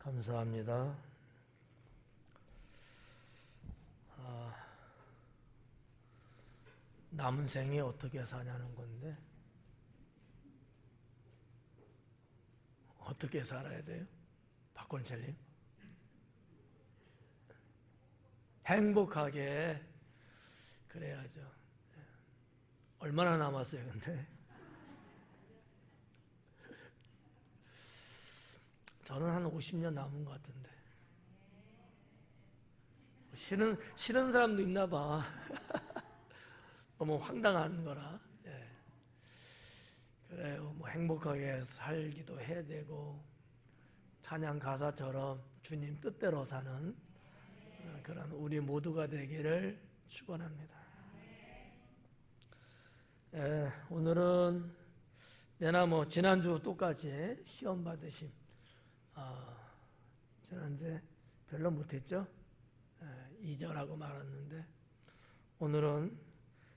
감사합니다. 남은 생에 어떻게 사냐는 건데, 어떻게 살아야 돼요? 박건철님? 행복하게 그래야죠. 얼마나 남았어요, 근데? 저는 한 50년 남은 것 같은데. 싫은 사람도 있나 봐. 너무 황당한 거라. 예. 그래요. 뭐 행복하게 살기도 해야 되고, 찬양 가사처럼 주님 뜻대로 사는 그런 우리 모두가 되기를 축원합니다. 예, 오늘은 내나 뭐 지난주 똑같이 시험 받으심. 지난주에 별로 못했죠? 2절하고 말았는데 오늘은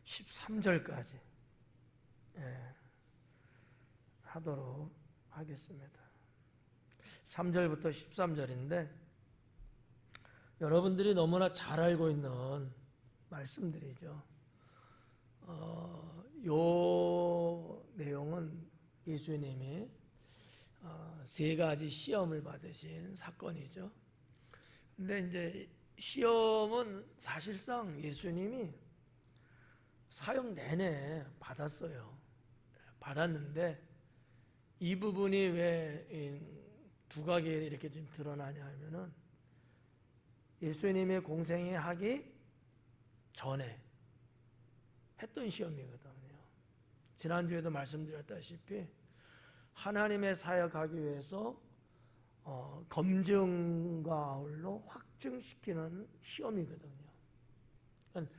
13절까지 하도록 하겠습니다. 3절부터 13절인데 여러분들이 너무나 잘 알고 있는 말씀들이죠. 요 내용은 예수님이 세 가지 시험을 받으신 사건이죠. 근데 이제 시험은 사실상 예수님이 사역 내내 받았어요. 받았는데 이 부분이 왜 두각이 이렇게 좀 드러나냐 하면은 예수님의 공생애 하기 전에 했던 시험이거든요. 지난주에도 말씀드렸다시피 하나님의 사역하기 위해서 검증과 아울러 확증시키는 시험이거든요. 그러니까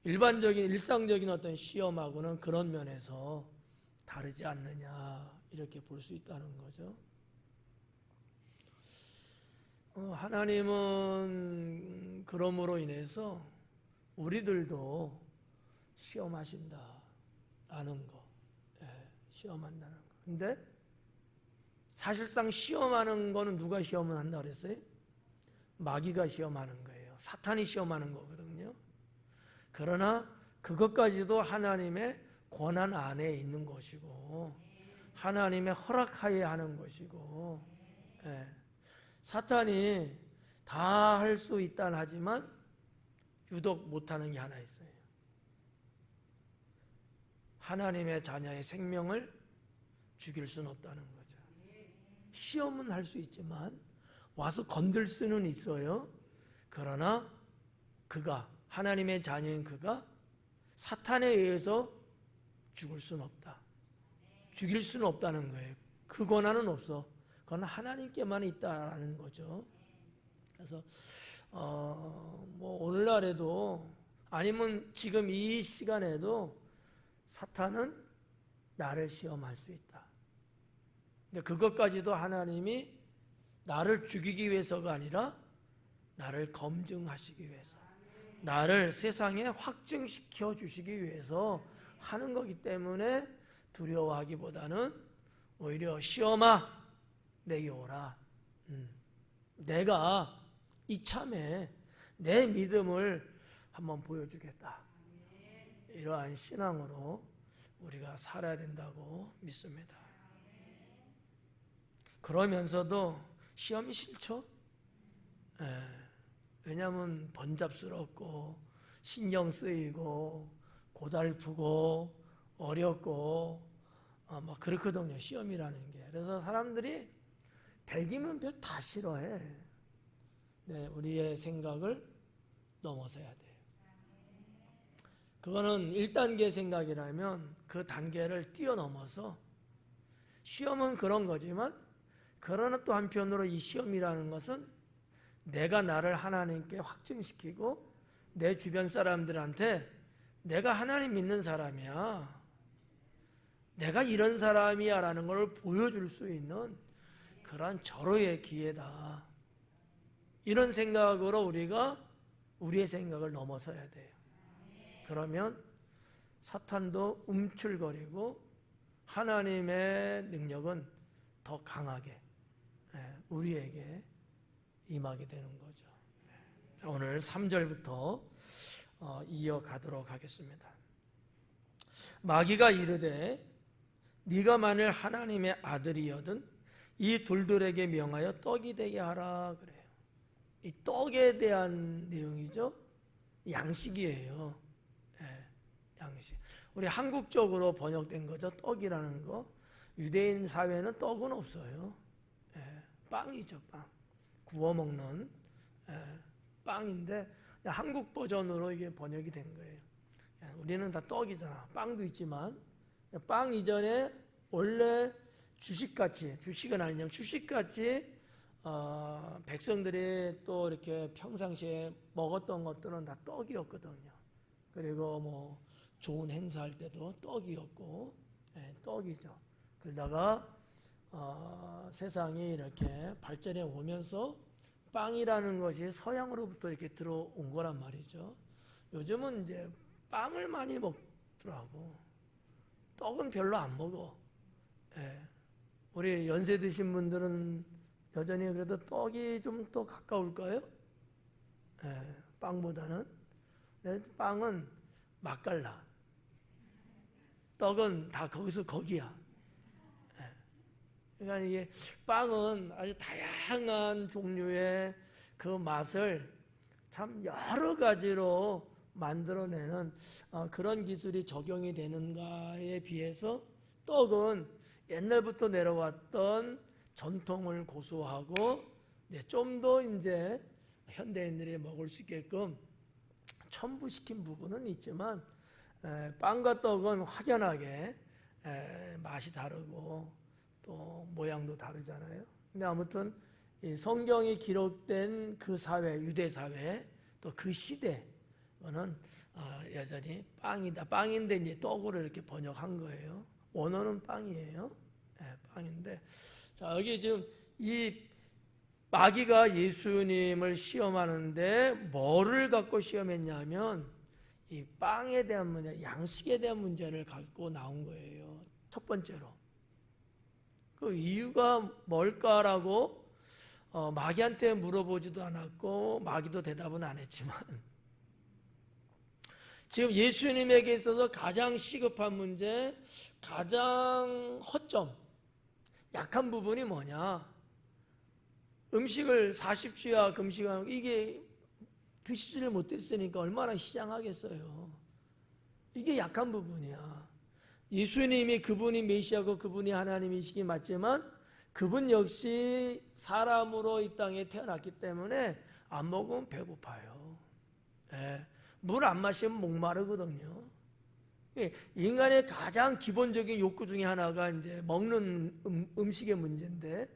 일반적인 일상적인 어떤 시험하고는 그런 면에서 다르지 않느냐 이렇게 볼 수 있다는 거죠. 하나님은 그러므로 인해서 우리들도 시험하신다라는 거, 시험한다는 거. 근데 사실상 시험하는 거는 누가 시험을 한다 그랬어요? 마귀가 시험하는 거예요. 사탄이 시험하는 거거든요. 그러나 그것까지도 하나님의 권한 안에 있는 것이고 하나님의 허락하에 하는 것이고 사탄이 다 할 수 있다 하지만 유독 못하는 게 하나 있어요. 하나님의 자녀의 생명을 죽일 수는 없다는 거죠. 시험은 할 수 있지만 와서 건들 수는 있어요. 그러나 그가 하나님의 자녀인 그가 사탄에 의해서 죽을 수는 없다. 죽일 수는 없다는 거예요. 그 권한은 없어. 그건 하나님께만 있다라는 거죠. 그래서 뭐 오늘날에도 아니면 지금 이 시간에도 사탄은 나를 시험할 수 있다. 근데 그것까지도 하나님이 나를 죽이기 위해서가 아니라 나를 검증하시기 위해서, 나를 세상에 확증시켜 주시기 위해서 하는 거기 때문에 두려워하기보다는 오히려 시험아 내게 오라. 내가 이참에 내 믿음을 한번 보여주겠다. 이러한 신앙으로 우리가 살아야 된다고 믿습니다. 그러면서도 시험이 싫죠? 왜냐하면 번잡스럽고 신경 쓰이고 고달프고 어렵고 막 그렇거든요. 시험이라는 게. 그래서 사람들이 100이면 100 다 싫어해. 네, 우리의 생각을 넘어서야 돼요. 그거는 1단계 생각이라면 그 단계를 뛰어넘어서 시험은 그런 거지만 그러나 또 한편으로 이 시험이라는 것은 내가 나를 하나님께 확증시키고 내 주변 사람들한테 내가 하나님 믿는 사람이야, 내가 이런 사람이야 라는 걸 보여줄 수 있는 그런 절호의 기회다. 이런 생각으로 우리가 우리의 생각을 넘어서야 돼요. 그러면 사탄도 움츠거리고 하나님의 능력은 더 강하게 우리에게 임하게 되는 거죠. 자, 오늘 3절부터 이어가도록 하겠습니다. 마귀가 이르되 네가 만일 하나님의 아들이여든 이 돌들에게 명하여 떡이 되게 하라 그래요. 이 떡에 대한 내용이죠. 양식이에요. 예, 양식. 우리 한국적으로 번역된 거죠. 떡이라는 거. 유대인 사회는 떡은 없어요. 예, 빵이죠, 빵. 구워 먹는 빵인데 한국 버전으로 이게 번역이 된 거예요. 우리는 다 떡이잖아. 빵도 있지만 빵 이전에 원래 주식같이, 주식은 아니지만 주식같이 백성들이 또 이렇게 평상시에 먹었던 것들은 다 떡이었거든요. 그리고 뭐 좋은 행사할 때도 떡이었고, 떡이죠. 그러다가 세상이 이렇게 발전해 오면서 빵이라는 것이 서양으로부터 이렇게 들어온 거란 말이죠. 요즘은 이제 빵을 많이 먹더라고. 떡은 별로 안 먹어. 우리 연세 드신 분들은 여전히 그래도 떡이 좀 더 가까울까요? 빵보다는. 빵은 맛깔나. 떡은 다 거기서 거기야. 그러니까 이게 빵은 아주 다양한 종류의 그 맛을 참 여러 가지로 만들어내는 그런 기술이 적용이 되는가에 비해서 떡은 옛날부터 내려왔던 전통을 고수하고 좀 더 이제 현대인들이 먹을 수 있게끔 첨부시킨 부분은 있지만 빵과 떡은 확연하게 맛이 다르고 또 모양도 다르잖아요. 근데 아무튼 이 성경이 기록된 그 사회, 유대 사회 또 그 시대는 여전히 빵이다. 빵인데 이제 떡으로 이렇게 번역한 거예요. 원어는 빵이에요. 빵인데 자 여기 지금 이 마귀가 예수님을 시험하는데 뭐를 갖고 시험했냐면 이 빵에 대한 문제, 양식에 대한 문제를 갖고 나온 거예요. 첫 번째로. 그 이유가 뭘까라고 마귀한테 물어보지도 않았고 마귀도 대답은 안 했지만 지금 예수님에게 있어서 가장 시급한 문제, 가장 허점, 약한 부분이 뭐냐? 음식을 40주야 금식하고 이게 드시지를 못했으니까 얼마나 시장하겠어요. 이게 약한 부분이야. 예수님이 그분이 메시아고 그분이 하나님이시기 맞지만 그분 역시 사람으로 이 땅에 태어났기 때문에 안 먹으면 배고파요. 물 안 마시면 목마르거든요. 인간의 가장 기본적인 욕구 중에 하나가 이제 먹는 음식의 문제인데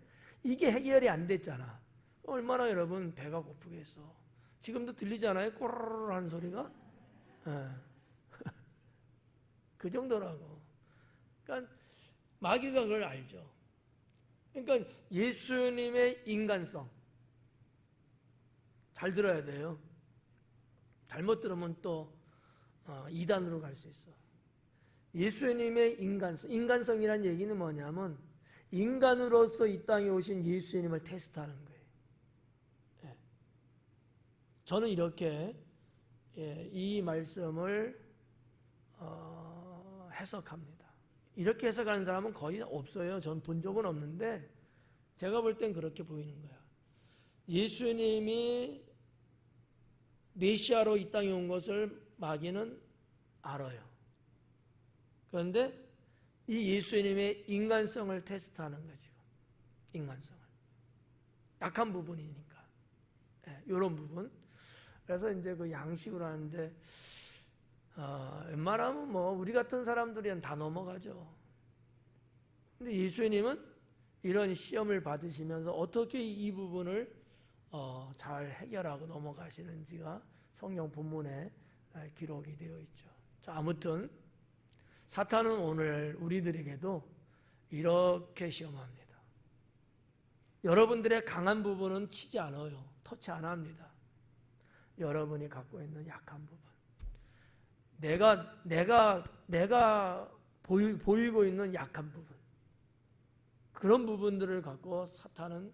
이게 해결이 안 됐잖아. 얼마나 여러분 배가 고프겠어. 지금도 들리잖아요. 꼬르르 하는 소리가. 그 정도라고. 그러니까 마귀가 그걸 알죠. 그러니까 예수님의 인간성 잘 들어야 돼요. 잘못 들으면 또 이단으로 갈 수 있어. 예수님의 인간성이라는 얘기는 뭐냐면 인간으로서 이 땅에 오신 예수님을 테스트하는 거예요. 저는 이렇게 이 말씀을 해석합니다. 이렇게 해석하는 사람은 거의 없어요. 전 본 적은 없는데 제가 볼 땐 그렇게 보이는 거야. 예수님이 메시아로 이 땅에 온 것을 마귀는 알아요. 그런데 이 예수님의 인간성을 테스트하는 거죠. 인간성을. 약한 부분이니까. 이런 부분. 그래서 이제 그 양식으로 하는데 웬만하면 뭐 우리 같은 사람들은 다 넘어가죠. 근데 예수님은 이런 시험을 받으시면서 어떻게 이 부분을 잘 해결하고 넘어가시는지가 성경 본문에 기록이 되어 있죠. 자, 아무튼 사탄은 오늘 우리들에게도 이렇게 시험합니다. 여러분들의 강한 부분은 치지 않아요. 터치 안 합니다. 여러분이 갖고 있는 약한 부분. 내가 보이고 있는 약한 부분. 그런 부분들을 갖고 사탄은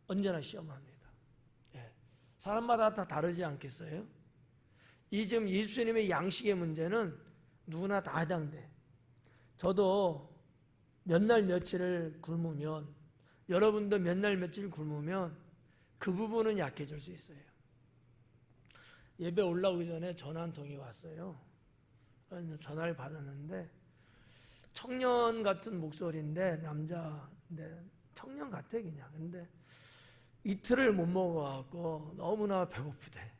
언제나 시험합니다. 사람마다 다 다르지 않겠어요? 이 지금 예수님의 양식의 문제는 누구나 다 해당돼. 저도 몇 날 며칠을 굶으면, 여러분도 몇 날 며칠 굶으면 그 부분은 약해질 수 있어요. 예배 올라오기 전에 전화 한 통이 왔어요. 전화를 받았는데 청년 같은 목소리인데 남자인데 청년 같아 그냥. 근데 이틀을 못 먹어갖고 너무나 배고프대.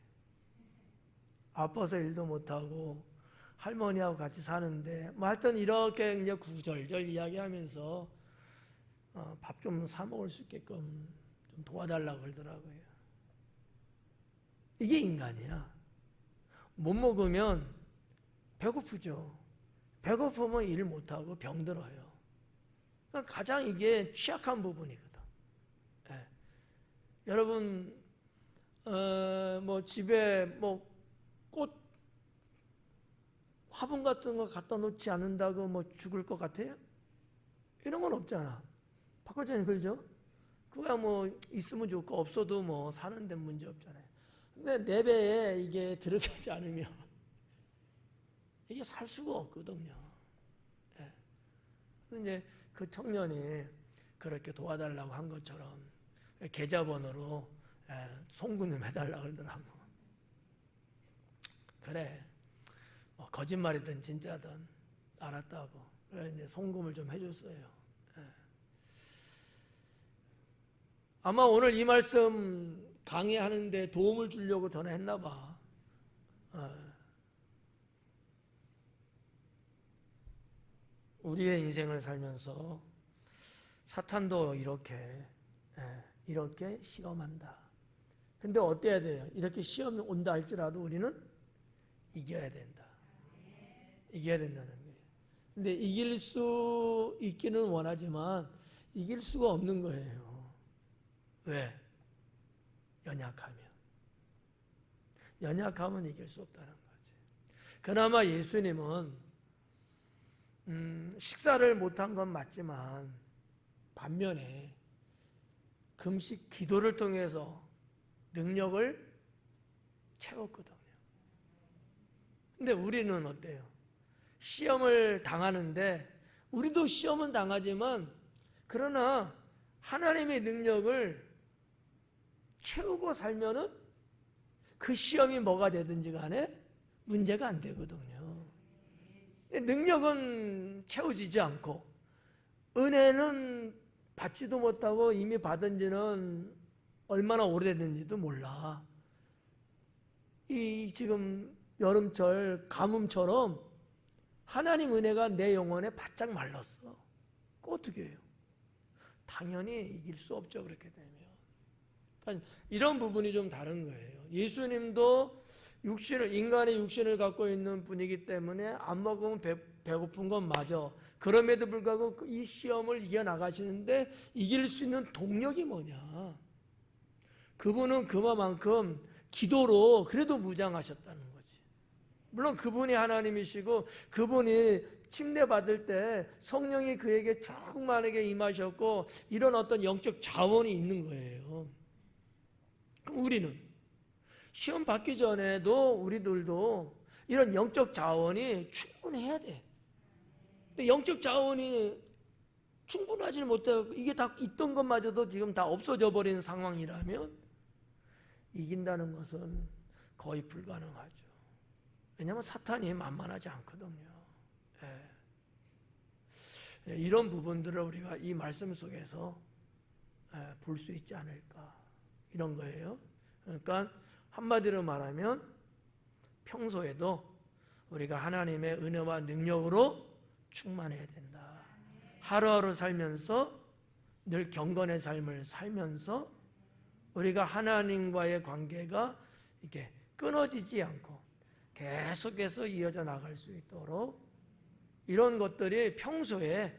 아파서 일도 못하고 할머니하고 같이 사는데 뭐 하여튼 이렇게 이제 구절절 이야기하면서 밥 좀 사 먹을 수 있게끔 좀 도와달라고 그러더라고요. 이게 인간이야. 못 먹으면 배고프죠. 배고프면 일 못하고 병들어요. 그러니까 가장 이게 취약한 부분이거든. 예. 여러분 뭐 집에 뭐 꽃 화분 같은 거 갖다 놓지 않는다고 뭐 죽을 것 같아요? 이런 건 없잖아. 박과장님 그러죠? 그거야 뭐 있으면 좋고 없어도 뭐 사는 데 문제 없잖아요. 근데 내 배에 이게 들어가지 않으면 이게 살 수가 없거든요. 예. 근데 이제 그 청년이 그렇게 도와달라고 한 것처럼 계좌번호로 송금 좀 해달라고 그러더라고. 그래. 뭐 거짓말이든 진짜든 알았다고. 그래 이제 송금을 좀 해줬어요. 예. 아마 오늘 이 말씀 강의하는데 도움을 주려고 전화했나 봐. 우리의 인생을 살면서 사탄도 이렇게 시험한다. 근데 어때야 돼요? 이렇게 시험이 온다 할지라도 우리는 이겨야 된다. 이겨야 된다는 거예요. 근데 이길 수 있기는 원하지만 이길 수가 없는 거예요. 왜? 연약하면 이길 수 없다는 거지. 그나마 예수님은 식사를 못한 건 맞지만 반면에 금식 기도를 통해서 능력을 채웠거든요. 근데 우리는 어때요? 시험을 당하는데 우리도 시험은 당하지만 그러나 하나님의 능력을 채우고 살면은 그 시험이 뭐가 되든지 간에 문제가 안 되거든요. 능력은 채워지지 않고 은혜는 받지도 못하고 이미 받은 지는 얼마나 오래됐는지도 몰라. 이 지금 여름철 가뭄처럼 하나님 은혜가 내 영혼에 바짝 말랐어. 그거 어떻게 해요? 당연히 이길 수 없죠. 그렇게 되면. 그러니까 이런 부분이 좀 다른 거예요. 예수님도 인간의 육신을 갖고 있는 분이기 때문에 안 먹으면 배고픈 건 맞아. 그럼에도 불구하고 이 시험을 이겨나가시는데 이길 수 있는 동력이 뭐냐? 그분은 그만큼 기도로 그래도 무장하셨다는 거지. 물론 그분이 하나님이시고 그분이 침례받을 때 성령이 그에게 충만하게 임하셨고 이런 어떤 영적 자원이 있는 거예요. 그럼 우리는 시험 받기 전에도 우리들도 이런 영적 자원이 충분해야 돼. 근데 영적 자원이 충분하지 못하고 이게 다 있던 것마저도 지금 다 없어져 버린 상황이라면 이긴다는 것은 거의 불가능하죠. 왜냐하면 사탄이 만만하지 않거든요. 이런 부분들을 우리가 이 말씀 속에서 볼 수 있지 않을까 이런 거예요. 그러니까 한마디로 말하면 평소에도 우리가 하나님의 은혜와 능력으로 충만해야 된다. 하루하루 살면서 늘 경건의 삶을 살면서 우리가 하나님과의 관계가 이렇게 끊어지지 않고 계속해서 이어져 나갈 수 있도록 이런 것들이 평소에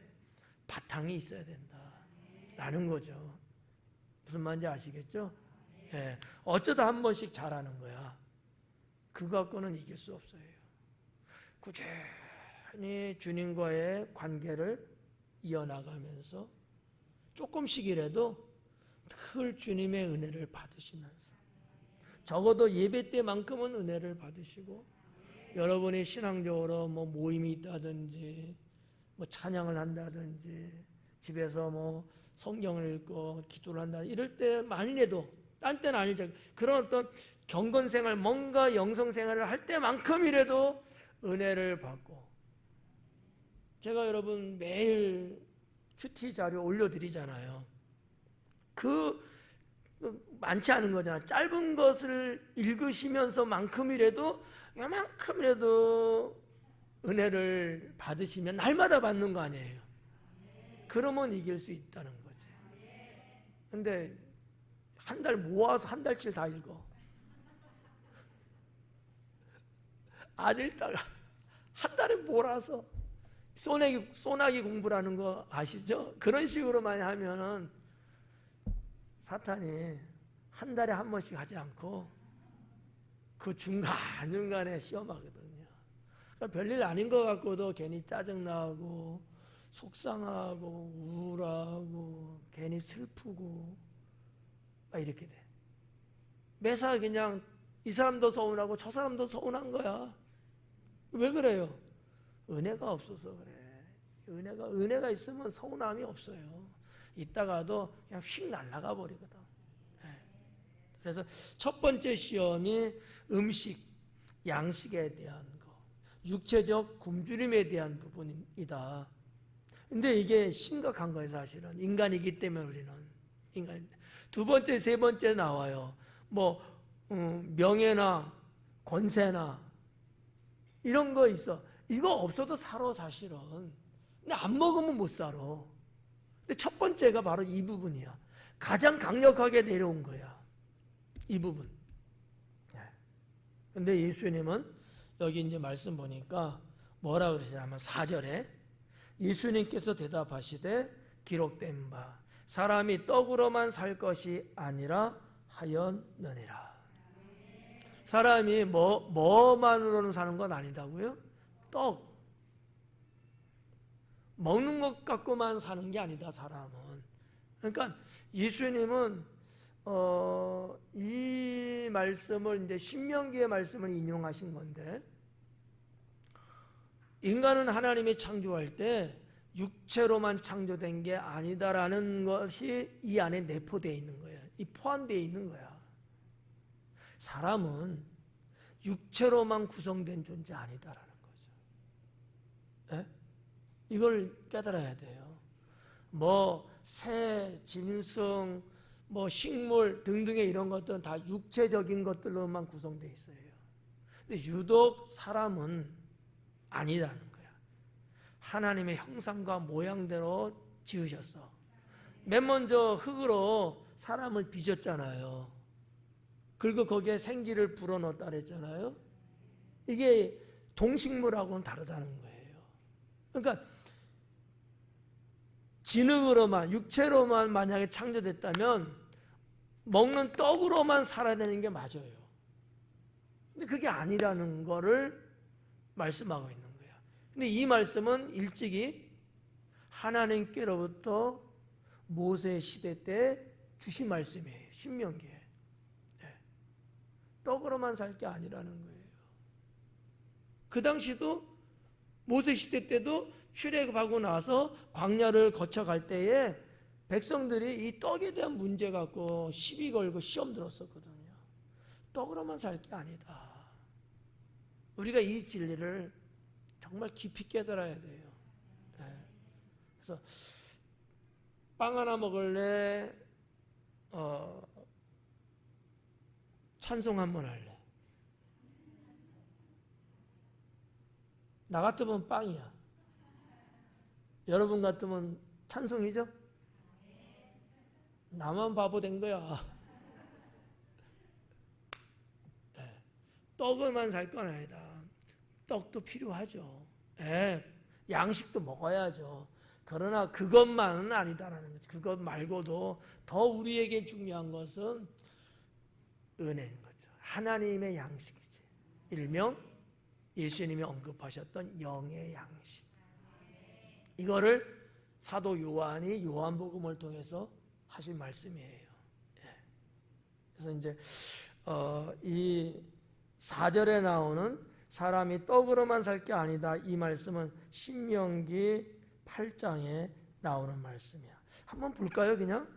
바탕이 있어야 된다라는 거죠. 무슨 말인지 아시겠죠? 예, 어쩌다 한 번씩 잘하는 거야. 그거 갖고는 이길 수 없어요. 꾸준히 주님과의 관계를 이어나가면서 조금씩이라도 늘 주님의 은혜를 받으시면서 적어도 예배 때만큼은 은혜를 받으시고 여러분이 신앙적으로 뭐 모임이 있다든지 뭐 찬양을 한다든지 집에서 뭐 성경을 읽고 기도를 한다 이럴 때만이라도 딴 때는 아니죠. 그런 어떤 경건생활 뭔가 영성생활을 할 때만큼이라도 은혜를 받고 제가 여러분 매일 큐티 자료 올려드리잖아요. 많지 않은 거잖아. 짧은 것을 읽으시면서만큼이라도 요만큼이라도 은혜를 받으시면 날마다 받는 거 아니에요. 그러면 이길 수 있다는 거지. 근데 한 달 모아서 한 달치를 다 읽어. 안 읽다가 한 달에 몰아서 소나기 공부라는 거 아시죠? 그런 식으로만 하면은 사탄이 한 달에 한 번씩 하지 않고 그 중간중간에 시험하거든요. 그러니까 별일 아닌 것 같고도 괜히 짜증나고 속상하고 우울하고 괜히 슬프고 막 이렇게 돼. 매사 그냥 이 사람도 서운하고 저 사람도 서운한 거야. 왜 그래요? 은혜가 없어서 그래. 은혜가 있으면 서운함이 없어요. 있다가도 그냥 휙 날아가 버리거든. 그래서 첫 번째 시험이 음식, 양식에 대한 거, 육체적 굶주림에 대한 부분이다. 근데 이게 심각한 거예요, 사실은. 인간이기 때문에 우리는. 두 번째, 세 번째 나와요. 명예나 권세나 이런 거 있어. 이거 없어도 살아, 사실은. 근데 안 먹으면 못 살아. 근데 첫 번째가 바로 이 부분이야. 가장 강력하게 내려온 거야. 이 부분. 근데 예수님은 여기 이제 말씀 보니까 뭐라 그러시냐면 4절에 예수님께서 대답하시되 기록된 바 사람이 떡으로만 살 것이 아니라 하였느니라. 사람이 뭐만으로는 사는 건 아니다고요? 떡. 먹는 것 갖고만 사는 게 아니다, 사람은. 그러니까 예수님은 이 말씀을 이제 신명기의 말씀을 인용하신 건데 인간은 하나님이 창조할 때 육체로만 창조된 게 아니다라는 것이 이 안에 내포되어 있는 거예요. 이 포함되어 있는 거야. 사람은 육체로만 구성된 존재 아니다라는 거죠. 네? 이걸 깨달아야 돼요. 새, 짐승, 식물 등등의 이런 것들은 다 육체적인 것들로만 구성되어 있어요. 근데 유독 사람은 아니라는 거야. 하나님의 형상과 모양대로 지으셨어. 맨 먼저 흙으로 사람을 빚었잖아요. 그리고 거기에 생기를 불어넣었다 그랬잖아요. 이게 동식물하고는 다르다는 거예요. 그러니까 진흙으로만, 육체로만 만약에 창조됐다면 먹는 떡으로만 살아야 되는 게 맞아요. 근데 그게 아니라는 거를 말씀하고 있는 거예요. 근데 이 말씀은 일찍이 하나님께로부터 모세 시대 때 주신 말씀이에요. 신명기에. 떡으로만 살 게 아니라는 거예요. 그 당시도 모세 시대 때도 출애굽하고 나서 광야를 거쳐갈 때에 백성들이 이 떡에 대한 문제 갖고 시비 걸고 시험 들었었거든요. 떡으로만 살 게 아니다. 우리가 이 진리를 정말 깊이 깨달아야 돼요. 그래서 빵 하나 먹을래? 찬송 한번 할래? 나 같으면 빵이야. 여러분 같으면 찬송이죠? 나만 바보 된 거야. 떡을만 살 건 아니다. 떡도 필요하죠. 양식도 먹어야죠. 그러나 그것만은 아니다라는 거지. 그것 말고도 더 우리에게 중요한 것은 은혜인 거죠. 하나님의 양식이지. 일명 예수님이 언급하셨던 영의 양식. 이거를 사도 요한이 요한복음을 통해서 하신 말씀이에요. 그래서 이제 이 4절에 나오는 사람이 떡으로만 살 게 아니다. 이 말씀은 신명기 8장에 나오는 말씀이야. 한번 볼까요, 그냥?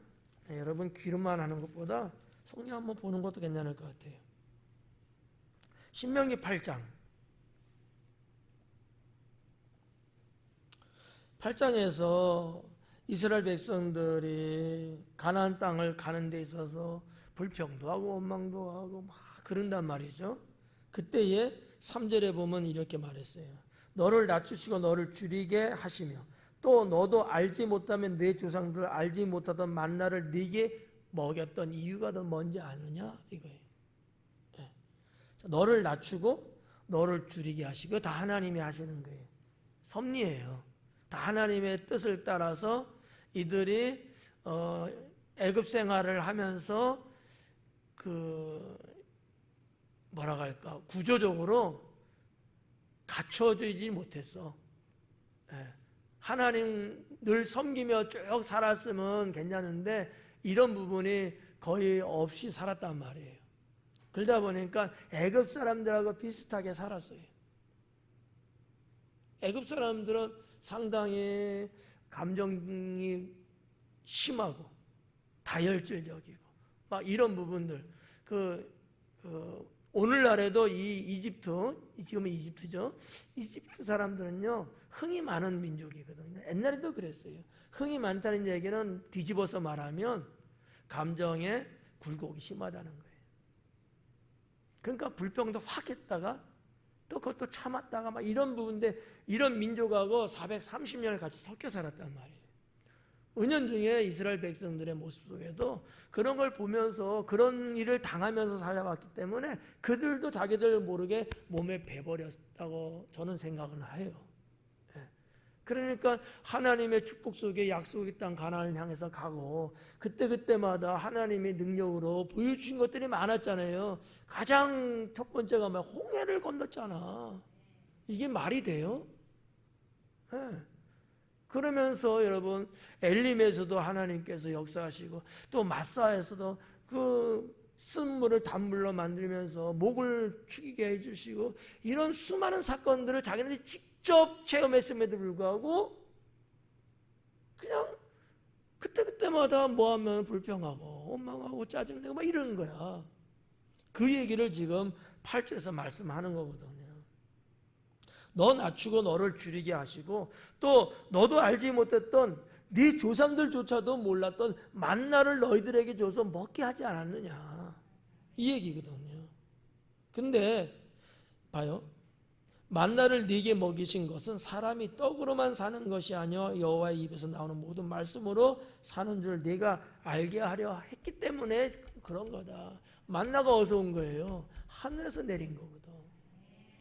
네, 여러분 귀로만 하는 것보다 성경 한번 보는 것도 괜찮을 것 같아요. 신명기 8장. 8장에서 이스라엘 백성들이 가나안 땅을 가는 데 있어서 불평도 하고 원망도 하고 막 그런단 말이죠. 그때에 3절에 보면 이렇게 말했어요. 너를 낮추시고 너를 줄이게 하시며 또 너도 알지 못하면 내 조상들 알지 못하던 만나를 네게 먹였던 이유가 더 뭔지 아느냐 이거예요. 네. 너를 낮추고 너를 줄이게 하시고 다 하나님이 하시는 거예요. 섭리예요. 다 하나님의 뜻을 따라서 이들이 애굽 생활을 하면서 뭐라고 할까 구조적으로 갖춰지지 못했어. 하나님 늘 섬기며 쭉 살았으면 괜찮은데 이런 부분이 거의 없이 살았단 말이에요. 그러다 보니까 애굽 사람들하고 비슷하게 살았어요. 애굽 사람들은 상당히 감정이 심하고 다혈질적이고 막 이런 부분들 오늘날에도 이 이집트 지금은 이집트죠. 이집트 사람들은요 흥이 많은 민족이거든요. 옛날에도 그랬어요. 흥이 많다는 얘기는 뒤집어서 말하면 감정에 굴곡이 심하다는 거예요. 그러니까 불평도 확 했다가 또 그것도 참았다가 막 이런 부분인데 이런 민족하고 430년을 같이 섞여 살았단 말이에요. 은연중에 이스라엘 백성들의 모습 속에도 그런 걸 보면서 그런 일을 당하면서 살아왔기 때문에 그들도 자기들 모르게 몸에 배버렸다고 저는 생각은 해요. 그러니까 하나님의 축복 속에 약속의 땅 가나안을 향해서 가고 그때마다 하나님의 능력으로 보여주신 것들이 많았잖아요. 가장 첫 번째가 홍해를 건넜잖아. 이게 말이 돼요? 그러면서 여러분 엘림에서도 하나님께서 역사하시고 또 마사에서도 쓴 물을 단물로 만들면서 목을 축이게 해주시고 이런 수많은 사건들을 자기네들이 직접 체험했음에도 불구하고 그냥 그때마다 뭐하면 불평하고 원망하고 짜증내고 막 이러는 거야. 그 얘기를 지금 8절에서 말씀하는 거거든요. 너 낮추고 너를 줄이게 하시고 또 너도 알지 못했던 네 조상들조차도 몰랐던 만나를 너희들에게 줘서 먹게 하지 않았느냐 이 얘기거든요. 근데 봐요. 만나를 네게 먹이신 것은 사람이 떡으로만 사는 것이 아니요 여호와의 입에서 나오는 모든 말씀으로 사는 줄 네가 알게 하려 했기 때문에 그런 거다. 만나가 어디서 온 거예요? 하늘에서 내린 거거든.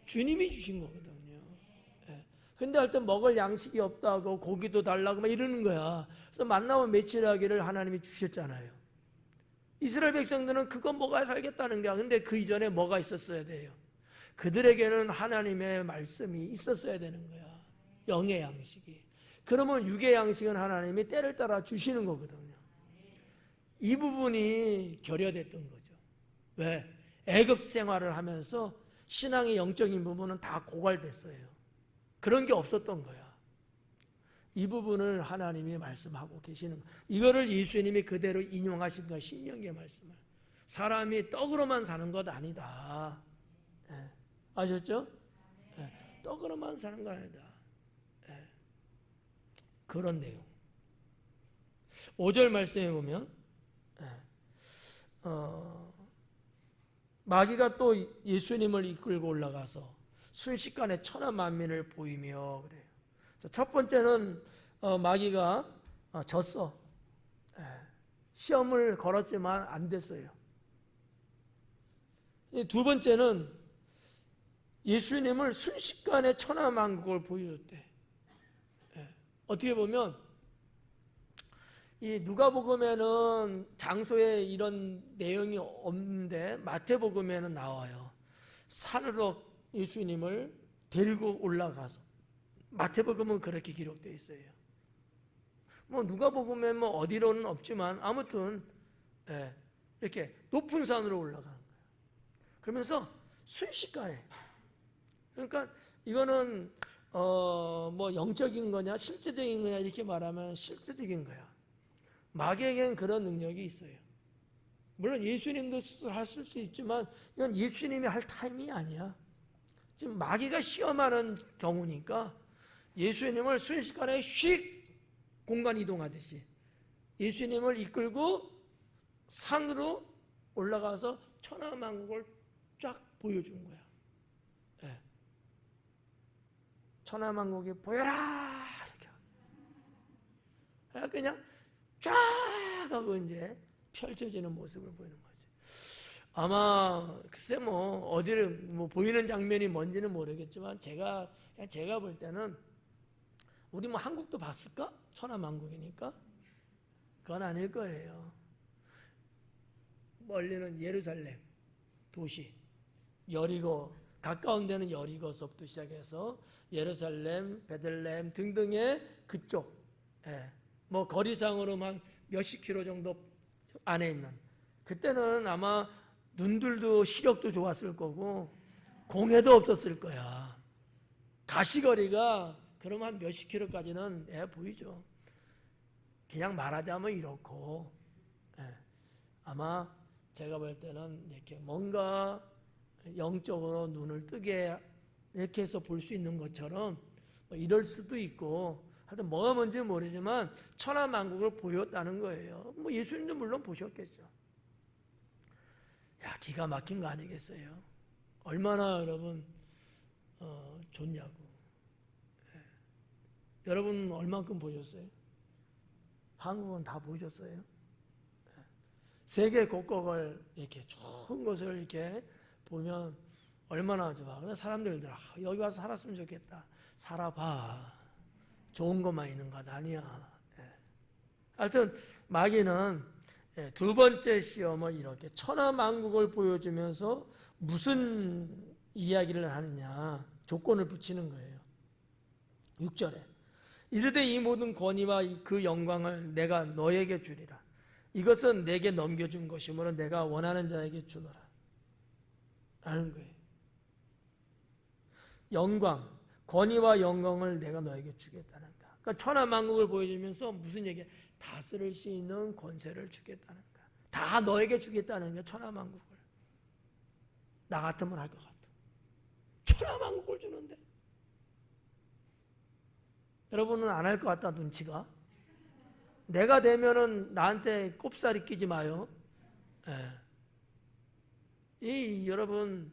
주님이 주신 거거든요. 근데 하여튼 먹을 양식이 없다고 고기도 달라고 막 이러는 거야. 그래서 만나와 며칠하기를 하나님이 주셨잖아요. 이스라엘 백성들은 그거 먹어야 살겠다는 거야. 근데 그 이전에 뭐가 있었어야 돼요? 그들에게는 하나님의 말씀이 있었어야 되는 거야. 영의 양식이. 그러면 육의 양식은 하나님이 때를 따라 주시는 거거든요. 이 부분이 결여됐던 거죠. 왜? 애굽 생활을 하면서 신앙의 영적인 부분은 다 고갈됐어요. 그런 게 없었던 거야. 이 부분을 하나님이 말씀하고 계시는 거야. 이거를 예수님이 그대로 인용하신 거야. 신명기의 말씀을. 사람이 떡으로만 사는 것 아니다. 아셨죠? 떡으로만 사는 거 아니다. 그런 내용. 5절 말씀에 보면 마귀가 또 예수님을 이끌고 올라가서 순식간에 천하 만민을 보이며 그래요. 첫 번째는 마귀가 졌어. 시험을 걸었지만 안 됐어요. 두 번째는 예수님을 순식간에 천하 만국을 보여줬대. 어떻게 보면 이 누가복음에는 장소에 이런 내용이 없는데 마태복음에는 나와요. 산으로 예수님을 데리고 올라가서 마태복음은 그렇게 기록되어 있어요. 누가복음에 어디로는 없지만 아무튼 이렇게 높은 산으로 올라가는 거예요. 그러면서 순식간에. 그러니까 이거는 뭐 영적인 거냐 실제적인 거냐 이렇게 말하면 실제적인 거야. 마귀에게는 그런 능력이 있어요. 물론 예수님도 수술하실 수 있지만 이건 예수님이 할 타임이 아니야. 지금 마귀가 시험하는 경우니까 예수님을 순식간에 휙 공간 이동하듯이 예수님을 이끌고 산으로 올라가서 천하만국을 쫙 보여준 거야. 네. 천하만국이 보여라 이렇게 그냥 쫙 하고 이제 펼쳐지는 모습을 보이는 거지. 아마 글쎄 뭐 어디를 뭐 보이는 장면이 뭔지는 모르겠지만 제가 볼 때는 우리 뭐 한국도 봤을까? 천하만국이니까 그건 아닐 거예요. 멀리는 예루살렘 도시, 여리고, 가까운 데는 여리고서부터 시작해서 예루살렘, 베들레헴 등등의 그쪽, 뭐 거리상으로만 몇십 킬로 정도 안에 있는, 그때는 아마 눈들도 시력도 좋았을 거고 공해도 없었을 거야. 가시거리가 그럼 한 몇십 킬로까지는 보이죠. 그냥 말하자면 이렇고, 아마 제가 볼 때는 이렇게 뭔가 영적으로 눈을 뜨게 이렇게 해서 볼 수 있는 것처럼 뭐 이럴 수도 있고, 하여튼 뭐가 뭔지는 모르지만 천하만국을 보였다는 거예요. 뭐 예수님도 물론 보셨겠죠. 야, 기가 막힌 거 아니겠어요? 얼마나 여러분 좋냐고. 여러분 얼만큼 보셨어요? 한국은 다 보셨어요? 세계 곳곳을 이렇게 좋은 곳을 이렇게 보면 얼마나 좋아. 그래서 사람들들 여기 와서 살았으면 좋겠다. 살아봐. 좋은 것만 있는 것 아니야. 하여튼 마귀는 두 번째 시험을 이렇게 천하만국을 보여주면서 무슨 이야기를 하느냐 조건을 붙이는 거예요. 6절에 이르되 이 모든 권위와 그 영광을 내가 너에게 주리라. 이것은 내게 넘겨준 것이므로 내가 원하는 자에게 주노라 라는 거예요. 영광, 권위와 영광을 내가 너에게 주겠다는 거야. 그러니까 천하만국을 보여주면서 무슨 얘기야? 다스릴 수 있는 권세를 주겠다는 거야. 다 너에게 주겠다는 거야. 천하만국을. 나 같으면 할 것 같아. 천하만국을 주는데 여러분은 안 할 것 같다 눈치가. 내가 되면은 나한테 꼽살이 끼지 마요. 여러분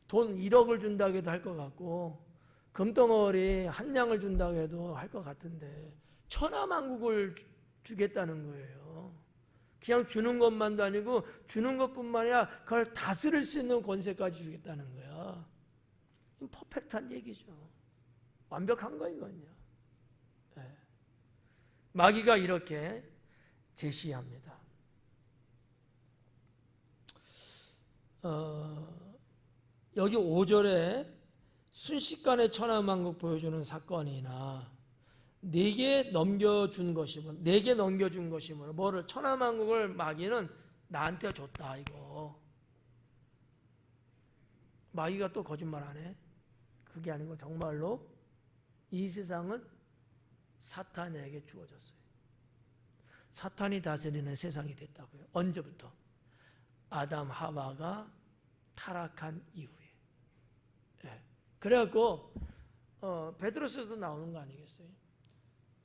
돈 1억을 준다고 해도 할 것 같고 금덩어리 한 양을 준다고 해도 할 것 같은데 천하만국을 주겠다는 거예요. 그냥 주는 것만도 아니고 주는 것뿐만 아니라 그걸 다스릴 수 있는 권세까지 주겠다는 거야. 퍼펙트한 얘기죠. 완벽한 거 이건요. 마귀가 이렇게 제시합니다. 여기 5절에 순식간에 천하만국 보여주는 사건이나 내게 넘겨준 것이므로 뭐를 천하만국을 마귀는 나한테 줬다 이거. 마귀가 또 거짓말 안 해. 그게 아니고 정말로 이 세상은 사탄에게 주어졌어요. 사탄이 다스리는 세상이 됐다고요. 언제부터? 아담 하와가 타락한 이후에. 그래갖고 베드로서도 나오는 거 아니겠어요?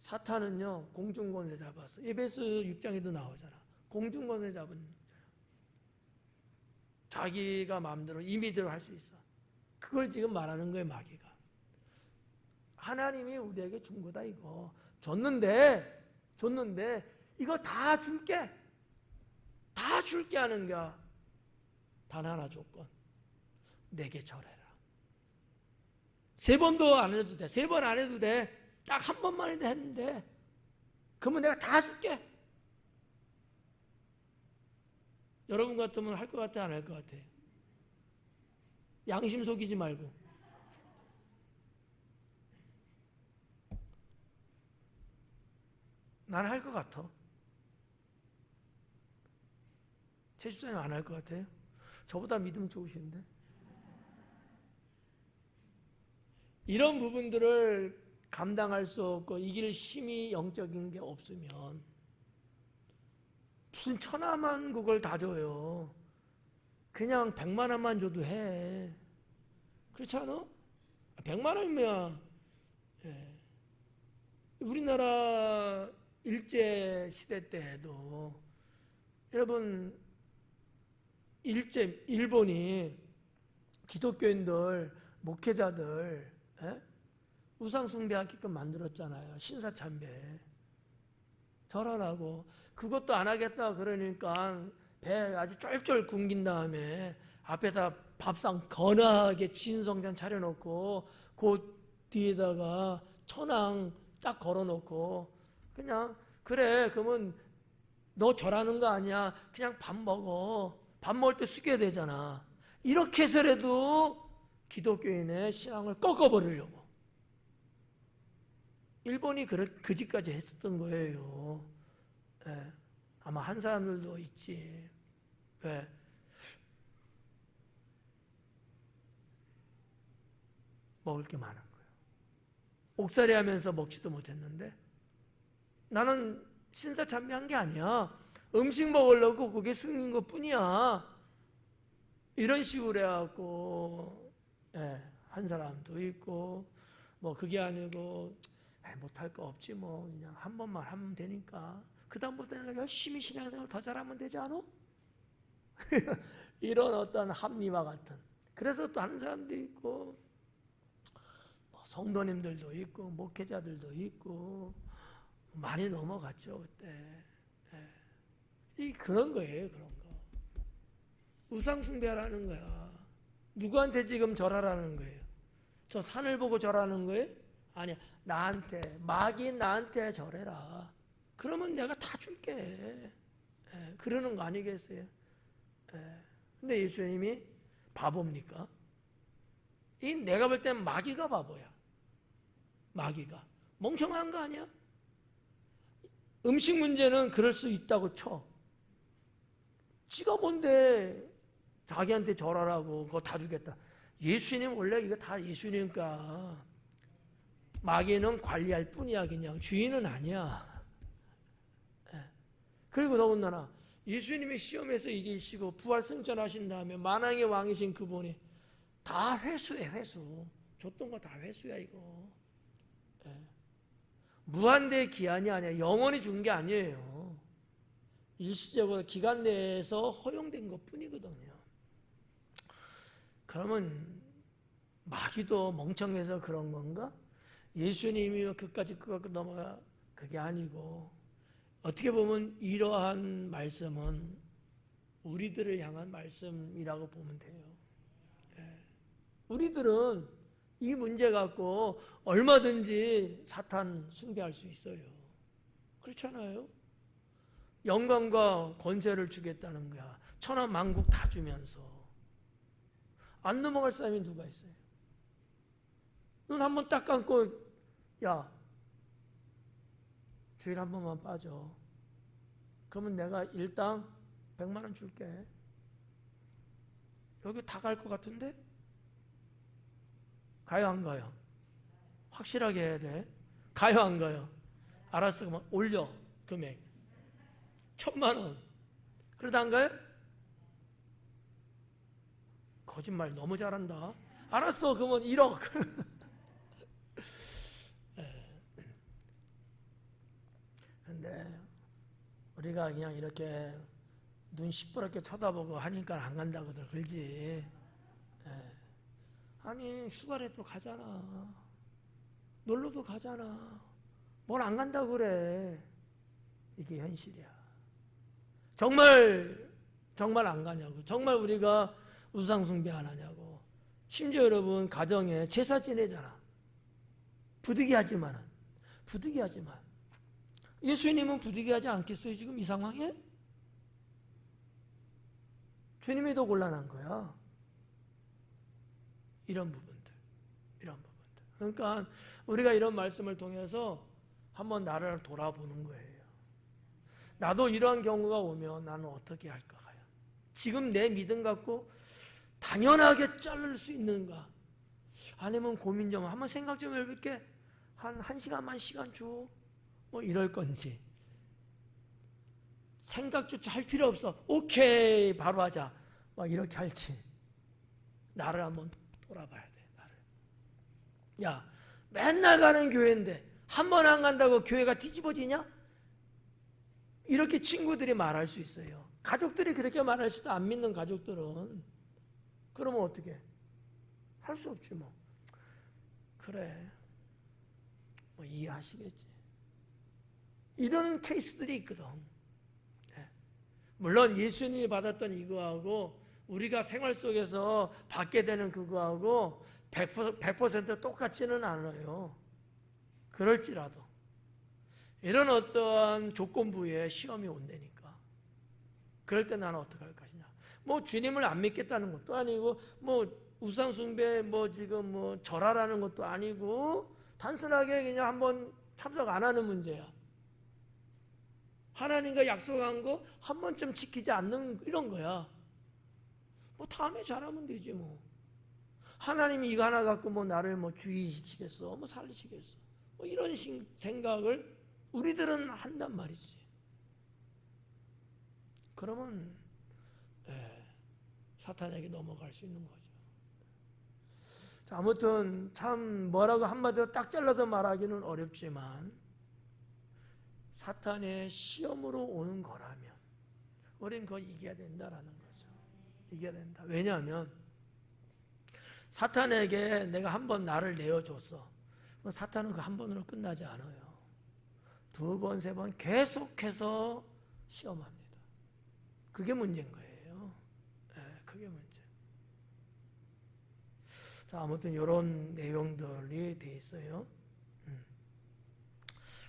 사탄은요 공중권세 잡았어. 에베소 6장에도 나오잖아. 공중권세 잡은 자기가 마음대로 임의대로 할 수 있어. 그걸 지금 말하는 거예요 마귀가. 하나님이 우리에게 준 거다 이거. 줬는데 이거 다 줄게 하는 거야. 단 하나 조건. 내게 절해라. 3번도 안 해도 돼. 3번 안 해도 돼. 딱 한 번만 해도 했는데 그러면 내가 다 줄게. 여러분 같으면 할 것 같아 안 할 것 같아? 양심 속이지 말고. 난 할 것 같아. 최 집사님 안 할 것 같아요? 저보다 믿음 좋으신데. 이런 부분들을 감당할 수 없고 이길 힘이 영적인 게 없으면 무슨 천하만 국을 다 줘요. 그냥 100만 원만 줘도 해. 그렇지 않아? 100만 원이면 우리나라 일제 시대 때에도 여러분 일본이 기독교인들 목회자들 우상 숭배하게끔 만들었잖아요. 신사참배 절하라고. 그것도 안 하겠다 그러니까 배 아주 쫄쫄 굶긴 다음에 앞에다 밥상 거나하게 진성전 차려놓고 그 뒤에다가 천왕 딱 걸어놓고 그냥 그래 그러면 너 절하는 거 아니야. 그냥 밥 먹어. 밥 먹을 때 숙여야 되잖아. 이렇게 해서라도 기독교인의 신앙을 꺾어버리려고. 일본이 그 짓까지 했었던 거예요. 아마 한 사람들도 있지. 왜? 먹을 게 많은 거예요. 옥살이 하면서 먹지도 못했는데 나는 신사참배한 게 아니야. 음식 먹으려고 그게 숙인 것 뿐이야. 이런 식으로 해갖고 한 사람도 있고 뭐 그게 아니고 못할 거 없지 뭐 그냥 한 번만 하면 되니까 그 다음부터 내가 열심히 신앙생활 더 잘하면 되지 않아? 이런 어떤 합리화 같은. 그래서 또 하는 사람도 있고 뭐 성도님들도 있고 목회자들도 있고 많이 넘어갔죠 그때. 이 그런 거예요. 그런 거. 우상 숭배하라는 거야. 누구한테 지금 절하라는 거예요? 저 산을 보고 절하는 거예요? 아니야. 나한테 마귀인 나한테 절해라. 그러면 내가 다 줄게. 그러는 거 아니겠어요? 근데 예수님이 바보입니까? 이 내가 볼 땐 마귀가 바보야. 마귀가 멍청한 거 아니야? 음식 문제는 그럴 수 있다고 쳐. 지가 뭔데 자기한테 절하라고 그거 다 주겠다. 예수님 원래 이거 다 예수님과 마귀는 관리할 뿐이야. 그냥 주인은 아니야. 그리고 더군다나 예수님이 시험에서 이기시고 부활 승천하신 다음에 만왕의 왕이신 그분이 다 회수해. 회수. 줬던 거 다 회수야 이거. 무한대 기한이 아니야. 영원히 준 게 아니에요. 일시적으로 기간 내에서 허용된 것 뿐이거든요. 그러면 마귀도 멍청해서 그런 건가? 예수님이 그까지 넘어가 그게 아니고 어떻게 보면 이러한 말씀은 우리들을 향한 말씀이라고 보면 돼요. 우리들은 이 문제 갖고 얼마든지 사탄 숭배할 수 있어요. 그렇잖아요? 영광과 권세를 주겠다는 거야. 천하 만국 다 주면서. 안 넘어갈 사람이 누가 있어요? 눈 한 번 딱 감고 야 주일 한 번만 빠져. 그러면 내가 일당 100만 원 줄게. 여기 다 갈 것 같은데? 가요 안 가요? 확실하게 해야 돼. 가요 안 가요? 알았어. 그러면 올려 금액 1000만 원. 그러다 안 가요? 거짓말 너무 잘한다. 알았어. 그러면 1억. 근데 우리가 그냥 이렇게 눈 시퍼렇게 쳐다보고 하니까 안 간다고들 그러지. 아니 휴가라도 가잖아. 놀러도 가잖아. 뭘 안 간다고 그래. 이게 현실이야. 정말 안 가냐고. 정말 우리가 우상 숭배 안 하냐고. 심지어 여러분 가정에 제사 지내잖아. 부득이하지만 예수님은 부득이하지 않겠어요? 지금 이 상황에? 주님이 더 곤란한 거야. 이런 부분들. 그러니까 우리가 이런 말씀을 통해서 한번 나를 돌아보는 거예요. 나도 이러한 경우가 오면 나는 어떻게 할까? 지금 내 믿음 갖고 당연하게 자를 수 있는가? 아니면 고민 좀 한번 생각 좀 해볼게. 한 1시간만 시간 줘. 뭐 이럴 건지. 생각조차 할 필요 없어. 오케이, 바로 하자. 막 이렇게 할지. 나를 한번 돌아봐야 돼. 나를. 야, 맨날 가는 교회인데 한 번 안 간다고 교회가 뒤집어지냐? 이렇게 친구들이 말할 수 있어요. 가족들이 그렇게 말할 수도, 안 믿는 가족들은. 그러면 어떻게? 할 수 없지 뭐. 그래. 뭐 이해하시겠지. 이런 케이스들이 있거든. 물론 예수님이 받았던 이거하고 우리가 생활 속에서 받게 되는 그거하고 100% 똑같지는 않아요. 그럴지라도 이런 어떠한 조건부에 시험이 온다니까. 그럴 때 나는 어떻게 할 것이냐. 뭐 주님을 안 믿겠다는 것도 아니고 뭐 우상 숭배 뭐 지금 뭐 절하라는 것도 아니고 단순하게 그냥 한번 참석 안 하는 문제야. 하나님과 약속한 거 한 번쯤 지키지 않는 이런 거야. 뭐 다음에 잘하면 되지 뭐. 하나님이 이거 하나 갖고 뭐 나를 뭐 주의시키겠어, 뭐 살리시겠어, 뭐 이런 생각을 우리들은 한단 말이지. 그러면 사탄에게 넘어갈 수 있는 거죠. 자, 아무튼 참 뭐라고 한마디로 딱 잘라서 말하기는 어렵지만 사탄의 시험으로 오는 거라면 우리는 그거 이겨야 된다라는 거죠. 이겨야 된다. 왜냐하면 사탄에게 내가 한 번 나를 내어줬어. 사탄은 그 한 번으로 끝나지 않아요. 2번, 3번 계속해서 시험합니다. 그게 문제인 거예요. 그게 문제. 자, 아무튼 이런 내용들이 돼 있어요.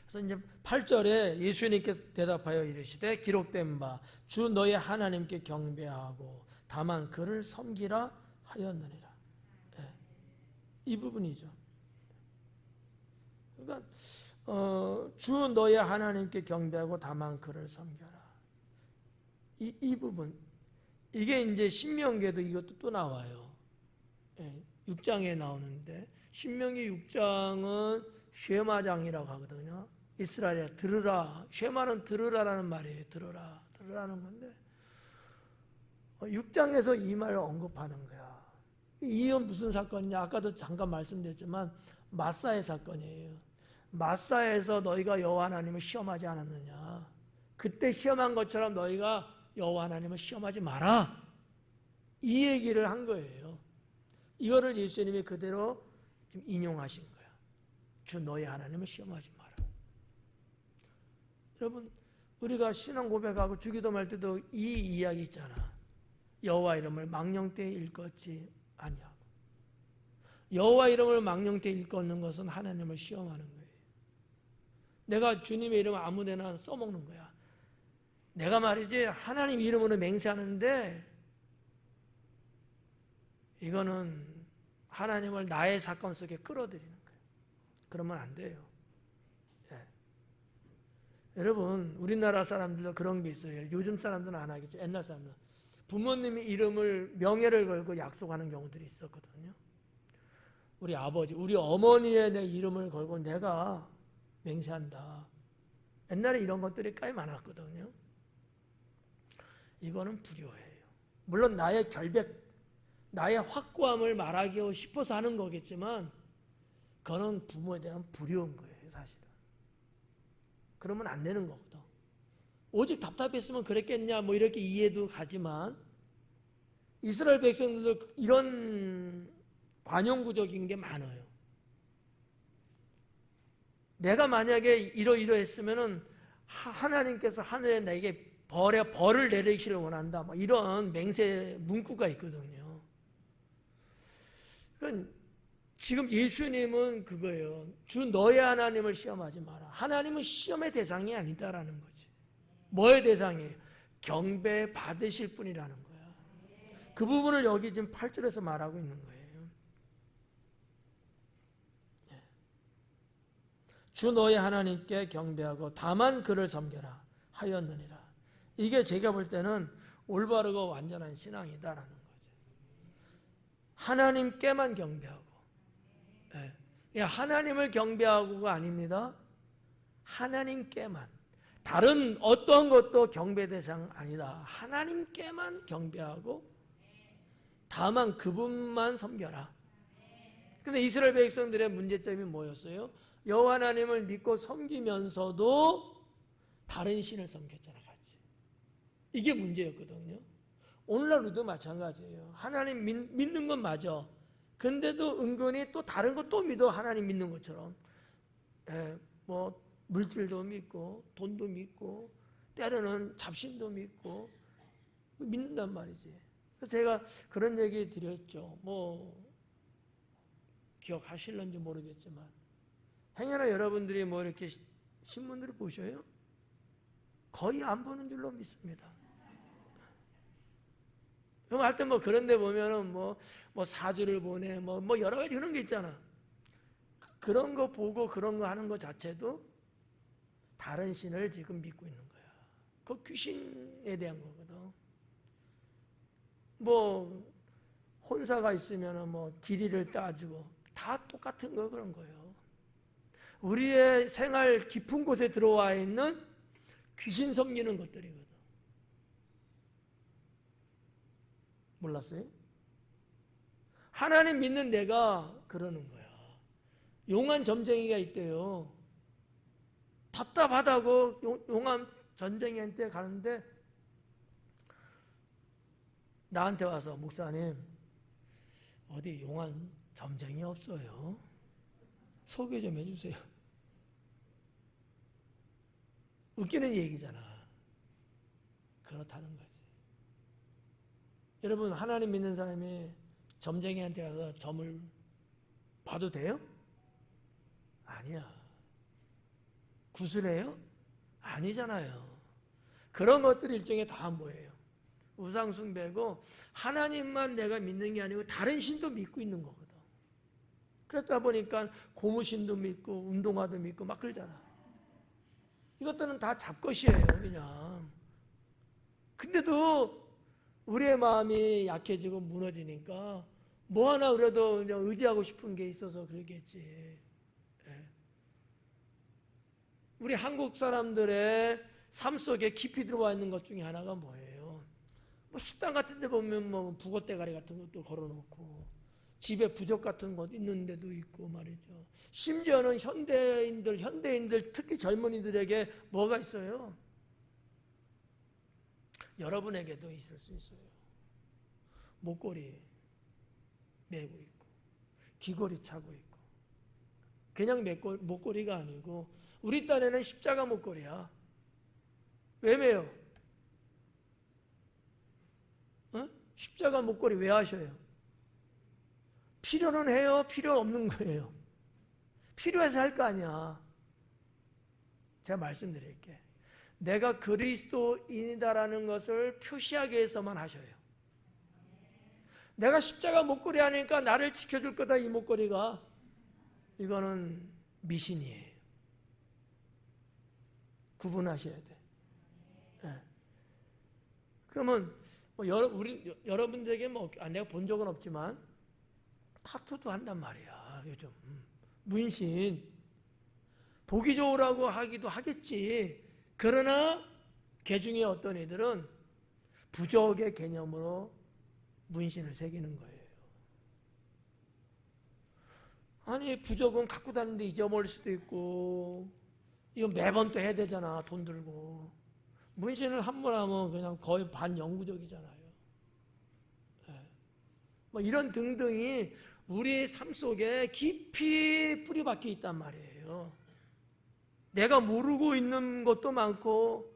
그래서 이제 8절에 예수님께서 대답하여 이르시되 기록된 바 주 너의 하나님께 경배하고 다만 그를 섬기라 하였느니라. 이 부분이죠. 그러니까 주 너의 하나님께 경배하고 다만 그를 섬겨라. 이 부분, 이게 이제 신명기에도 이것도 또 나와요. 6장에 나오는데 신명기 6장은 쉐마장이라고 하거든요. 이스라엘에 들으라. 쉐마는 들으라라는 말이에요. 들으라는 건데 6장에서 이 말을 언급하는 거야. 이건 무슨 사건이냐? 아까도 잠깐 말씀드렸지만 마사의 사건이에요. 마사에서 너희가 여호와 하나님을 시험하지 않았느냐? 그때 시험한 것처럼 너희가 여호와 하나님을 시험하지 마라. 이 얘기를 한 거예요. 이거를 예수님이 그대로 지금 인용하신 거야. 주 너희 하나님을 시험하지 마라. 여러분, 우리가 신앙 고백하고 주기도할 때도 이 이야기 있잖아. 여호와 이름을 망령되이 일컫지 아니하고. 여호와 이름을 망령되이 일컫는 것은 하나님을 시험하는 거예요. 내가 주님의 이름을 아무데나 써먹는 거야. 내가 말이지 하나님 이름으로 맹세하는데 이거는 하나님을 나의 사건 속에 끌어들이는 거예요. 그러면 안 돼요. 여러분, 우리나라 사람들도 그런 게 있어요. 요즘 사람들은 안 하겠죠. 옛날 사람들은 부모님의 이름을, 명예를 걸고 약속하는 경우들이 있었거든요. 우리 아버지, 우리 어머니의 내 이름을 걸고 내가 맹세한다. 옛날에 이런 것들이 꽤 많았거든요. 이거는 불효예요. 물론 나의 결백, 나의 확고함을 말하고 싶어서 하는 거겠지만 그거는 부모에 대한 불효인 거예요, 사실은. 그러면 안 되는 거거든. 오직 답답했으면 그랬겠냐 뭐 이렇게 이해도 가지만 이스라엘 백성들도 이런 관용구적인 게 많아요. 내가 만약에 이러이러했으면은 하나님께서 하늘에 내게 벌을 내리시길 원한다. 뭐 이런 맹세 문구가 있거든요. 그러니까 지금 예수님은 그거예요. 주 너의 하나님을 시험하지 마라. 하나님은 시험의 대상이 아니다라는 거지. 뭐의 대상이에요? 경배 받으실 분이라는 거야. 그 부분을 여기 지금 8절에서 말하고 있는 거예요. 주 너의 하나님께 경배하고 다만 그를 섬겨라 하였느니라. 이게 제가 볼 때는 올바르고 완전한 신앙이다라는 거죠. 하나님께만 경배하고, 예. 하나님을 경배하고가 아닙니다. 하나님께만. 다른 어떤 것도 경배 대상 아니다. 하나님께만 경배하고 다만 그분만 섬겨라. 근데 이스라엘 백성들의 문제점이 뭐였어요? 여호와 하나님을 믿고 섬기면서도 다른 신을 섬겼잖아, 같이. 이게 문제였거든요. 오늘날 우리도 마찬가지예요. 하나님 믿는 건 맞아. 근데도 은근히 또 다른 거 또 믿어. 하나님 믿는 것처럼. 뭐 물질도 믿고 돈도 믿고 때로는 잡신도 믿고 믿는단 말이지. 그래서 제가 그런 얘기 드렸죠. 뭐 기억하실런지 모르겠지만 행여나 여러분들이 뭐 이렇게 신문들을 보셔요? 거의 안 보는 줄로 믿습니다. 그럼 할 때 뭐 그런 데 보면은 뭐 사주를 보내 뭐 여러 가지 그런 게 있잖아. 그런 거 보고 그런 거 하는 것 자체도 다른 신을 지금 믿고 있는 거야. 그 귀신에 대한 거거든. 뭐 혼사가 있으면은 뭐 길이를 따지고 다 똑같은 거 그런 거예요. 우리의 생활 깊은 곳에 들어와 있는 귀신 섬기는 것들이거든. 몰랐어요? 하나님 믿는 내가 그러는 거야. 용한 점쟁이가 있대요. 답답하다고 용한 점쟁이한테 가는데 나한테 와서 목사님 어디 용한 점쟁이 없어요? 소개 좀 해주세요. 웃기는 얘기잖아. 그렇다는 거지. 여러분 하나님 믿는 사람이 점쟁이한테 가서 점을 봐도 돼요? 아니야. 구슬해요? 아니잖아요. 그런 것들이 일종의 다 뭐예요? 우상숭배고 하나님만 내가 믿는 게 아니고 다른 신도 믿고 있는 거거든. 그렇다 보니까 고무신도 믿고 운동화도 믿고 막 그러잖아. 이것들은 다 잡것이에요, 그냥. 근데도 우리의 마음이 약해지고 무너지니까 뭐 하나 그래도 그냥 의지하고 싶은 게 있어서 그러겠지. 우리 한국 사람들의 삶 속에 깊이 들어와 있는 것 중에 하나가 뭐예요? 뭐 식당 같은 데 보면 뭐 북어대가리 같은 것도 걸어놓고 집에 부적 같은 것 있는 데도 있고 말이죠. 심지어는 현대인들 특히 젊은이들에게 뭐가 있어요? 여러분에게도 있을 수 있어요. 목걸이 매고 있고 귀걸이 차고 있고 그냥 목걸이가 아니고 우리 딴에는 십자가 목걸이야. 왜 매요? 십자가 목걸이 왜 하셔요? 필요는 해요? 필요 없는 거예요? 필요해서 할 거 아니야. 제가 말씀드릴게. 내가 그리스도인이다라는 것을 표시하기 위해서만 하셔요. 내가 십자가 목걸이 하니까 나를 지켜줄 거다 이 목걸이가. 이거는 미신이에요. 구분하셔야 돼. 네. 그러면 뭐 여러분들에게 내가 본 적은 없지만 타투도 한단 말이야 요즘. 문신 보기 좋으라고 하기도 하겠지. 그러나 개 중에 어떤 애들은 부적의 개념으로 문신을 새기는 거예요. 아니 부적은 갖고 다니는데 잊어버릴 수도 있고 이거 매번 또 해야 되잖아. 돈 들고. 문신을 한 번 하면 그냥 거의 반영구적이잖아요. 뭐 이런 등등이 우리 삶 속에 깊이 뿌리박혀 있단 말이에요. 내가 모르고 있는 것도 많고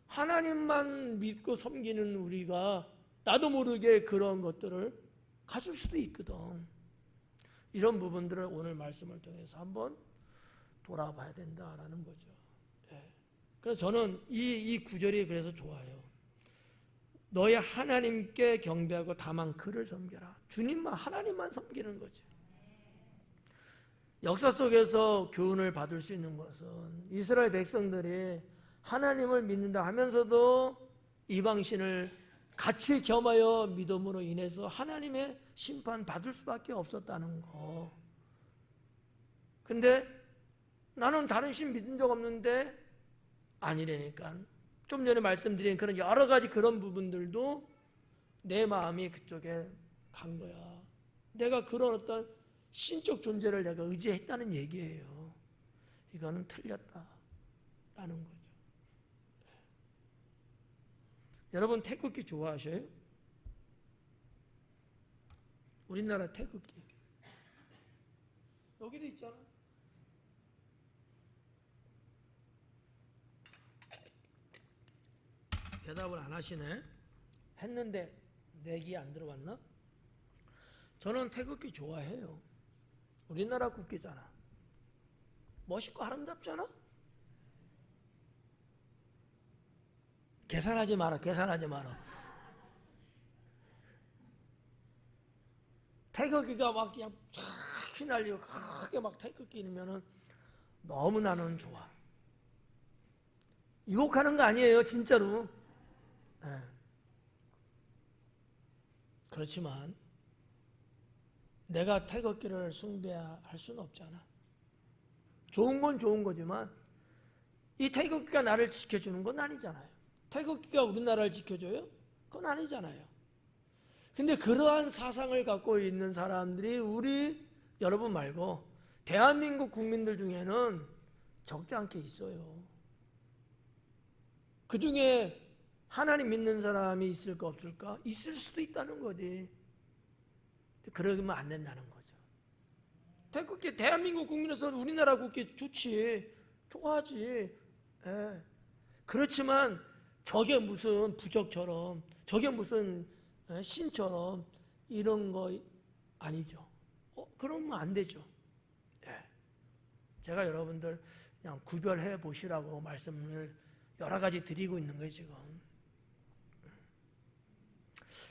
하나님만 믿고 섬기는 우리가 나도 모르게 그런 것들을 가질 수도 있거든. 이런 부분들을 오늘 말씀을 통해서 한번 돌아봐야 된다라는 거죠. 그래서 저는 이 구절이 그래서 좋아요. 너희 하나님께 경배하고 다만 그를 섬겨라. 주님만 하나님만 섬기는 거죠. 역사 속에서 교훈을 받을 수 있는 것은 이스라엘 백성들이 하나님을 믿는다 하면서도 이방신을 같이 겸하여 믿음으로 인해서 하나님의 심판 받을 수밖에 없었다는 거. 근데 나는 다른 신 믿은 적 없는데 아니라니까. 좀 전에 말씀드린 그런 여러 가지 그런 부분들도 내 마음이 그쪽에 간 거야. 내가 그런 어떤 신적 존재를 내가 의지했다는 얘기예요. 이거는 틀렸다라는 거죠. 여러분 태극기 좋아하셔요? 우리나라 태극기 여기도 있잖아. 대답을 안 하시네. 했는데 내기 안 들어왔나? 저는 태극기 좋아해요. 우리나라 국기잖아. 멋있고 아름답잖아? 계산하지 마라. 태극기가 막 그냥 쫙 휘날리고 크게 막 태극기면은 너무 나는 좋아. 유혹하는 거 아니에요, 진짜로. 네. 그렇지만 내가 태극기를 숭배할 수는 없잖아. 좋은 건 좋은 거지만 이 태극기가 나를 지켜주는 건 아니잖아요. 태극기가 우리나라를 지켜줘요? 그건 아니잖아요. 근데 그러한 사상을 갖고 있는 사람들이 우리 여러분 말고 대한민국 국민들 중에는 적지 않게 있어요. 그 중에 하나님 믿는 사람이 있을까 없을까? 있을 수도 있다는 거지. 그러면 안 된다는 거죠. 태극기 대한민국 국민에서 우리나라 국기 좋지. 좋아하지. 예. 그렇지만 저게 무슨 부적처럼 저게 무슨 신처럼 이런 거 아니죠. 그러면 안 되죠. 예. 제가 여러분들 그냥 구별해 보시라고 말씀을 여러 가지 드리고 있는 거예요, 지금.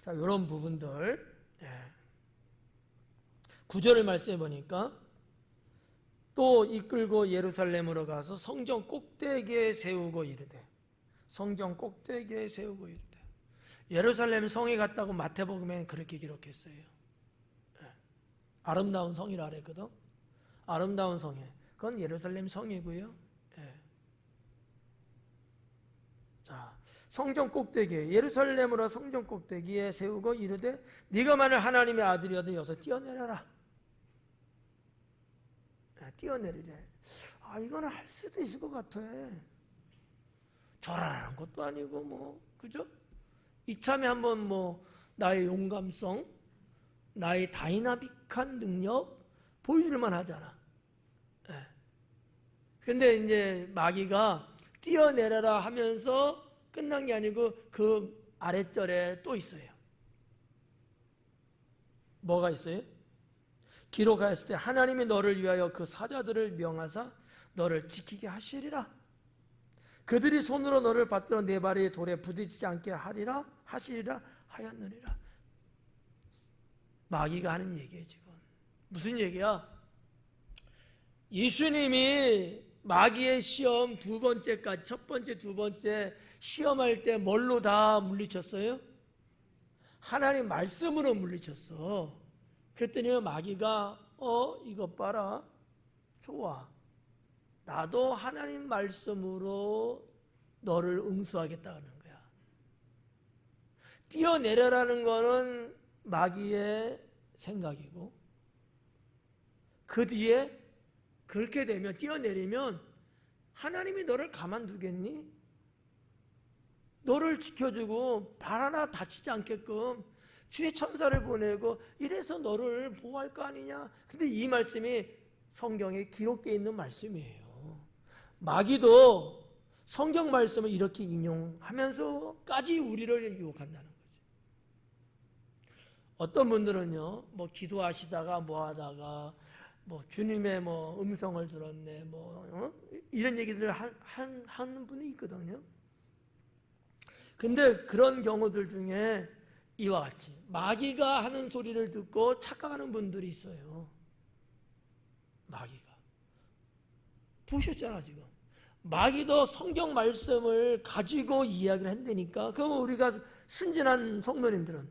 자, 이런 부분들. 예. 9절을 말씀해 보니까 또 이끌고 예루살렘으로 가서 성전 꼭대기에 세우고 이르되 성전 꼭대기에 세우고 이르되 예루살렘 성에 갔다고 마태복음에는 그렇게 기록했어요. 예. 아름다운 성이라 그랬거든. 아름다운 성에 그건 예루살렘 성이고요. 예. 자, 성전 꼭대기에 예루살렘으로 성전 꼭대기에 세우고 이르되 네가 만일 하나님의 아들이어도 여기서 뛰어내려라. 뛰어내리래. 이거는 할 수도 있을 것 같아. 절하라는 것도 아니고 뭐 그죠? 이참에 한번 뭐 나의 용감성, 나의 다이나믹한 능력 보여줄만 하잖아. 예. 근데 이제 마귀가 뛰어내려라 하면서 끝난 게 아니고 그 아랫절에 또 있어요. 뭐가 있어요? 기록하였을 때 하나님이 너를 위하여 그 사자들을 명하사 너를 지키게 하시리라. 그들이 손으로 너를 받들어 네 발이 돌에 부딪히지 않게 하시리라 하였느니라. 마귀가 하는 얘기예요, 지금. 무슨 얘기야? 예수님이 마귀의 시험 두 번째까지, 첫 번째, 두 번째 시험할 때 뭘로 다 물리쳤어요? 하나님 말씀으로 물리쳤어. 그랬더니 마귀가 이것 봐라. 좋아. 나도 하나님 말씀으로 너를 응수하겠다는 거야. 뛰어내려라는 거는 마귀의 생각이고 그 뒤에 그렇게 되면 뛰어내리면 하나님이 너를 가만두겠니? 너를 지켜주고 발 하나 다치지 않게끔 주의 천사를 보내고 이래서 너를 보호할 거 아니냐? 근데 이 말씀이 성경에 기록되어 있는 말씀이에요. 마귀도 성경 말씀을 이렇게 인용하면서까지 우리를 유혹한다는 거지. 어떤 분들은요, 뭐 기도하시다가 뭐 하다가 뭐 주님의 뭐 음성을 들었네, 뭐 이런 얘기들을 하는 분이 있거든요. 근데 그런 경우들 중에 이와 같이 마귀가 하는 소리를 듣고 착각하는 분들이 있어요. 마귀가 보셨잖아. 지금 마귀도 성경 말씀을 가지고 이야기를 한다니까. 그러면 우리가 순진한 성도님들은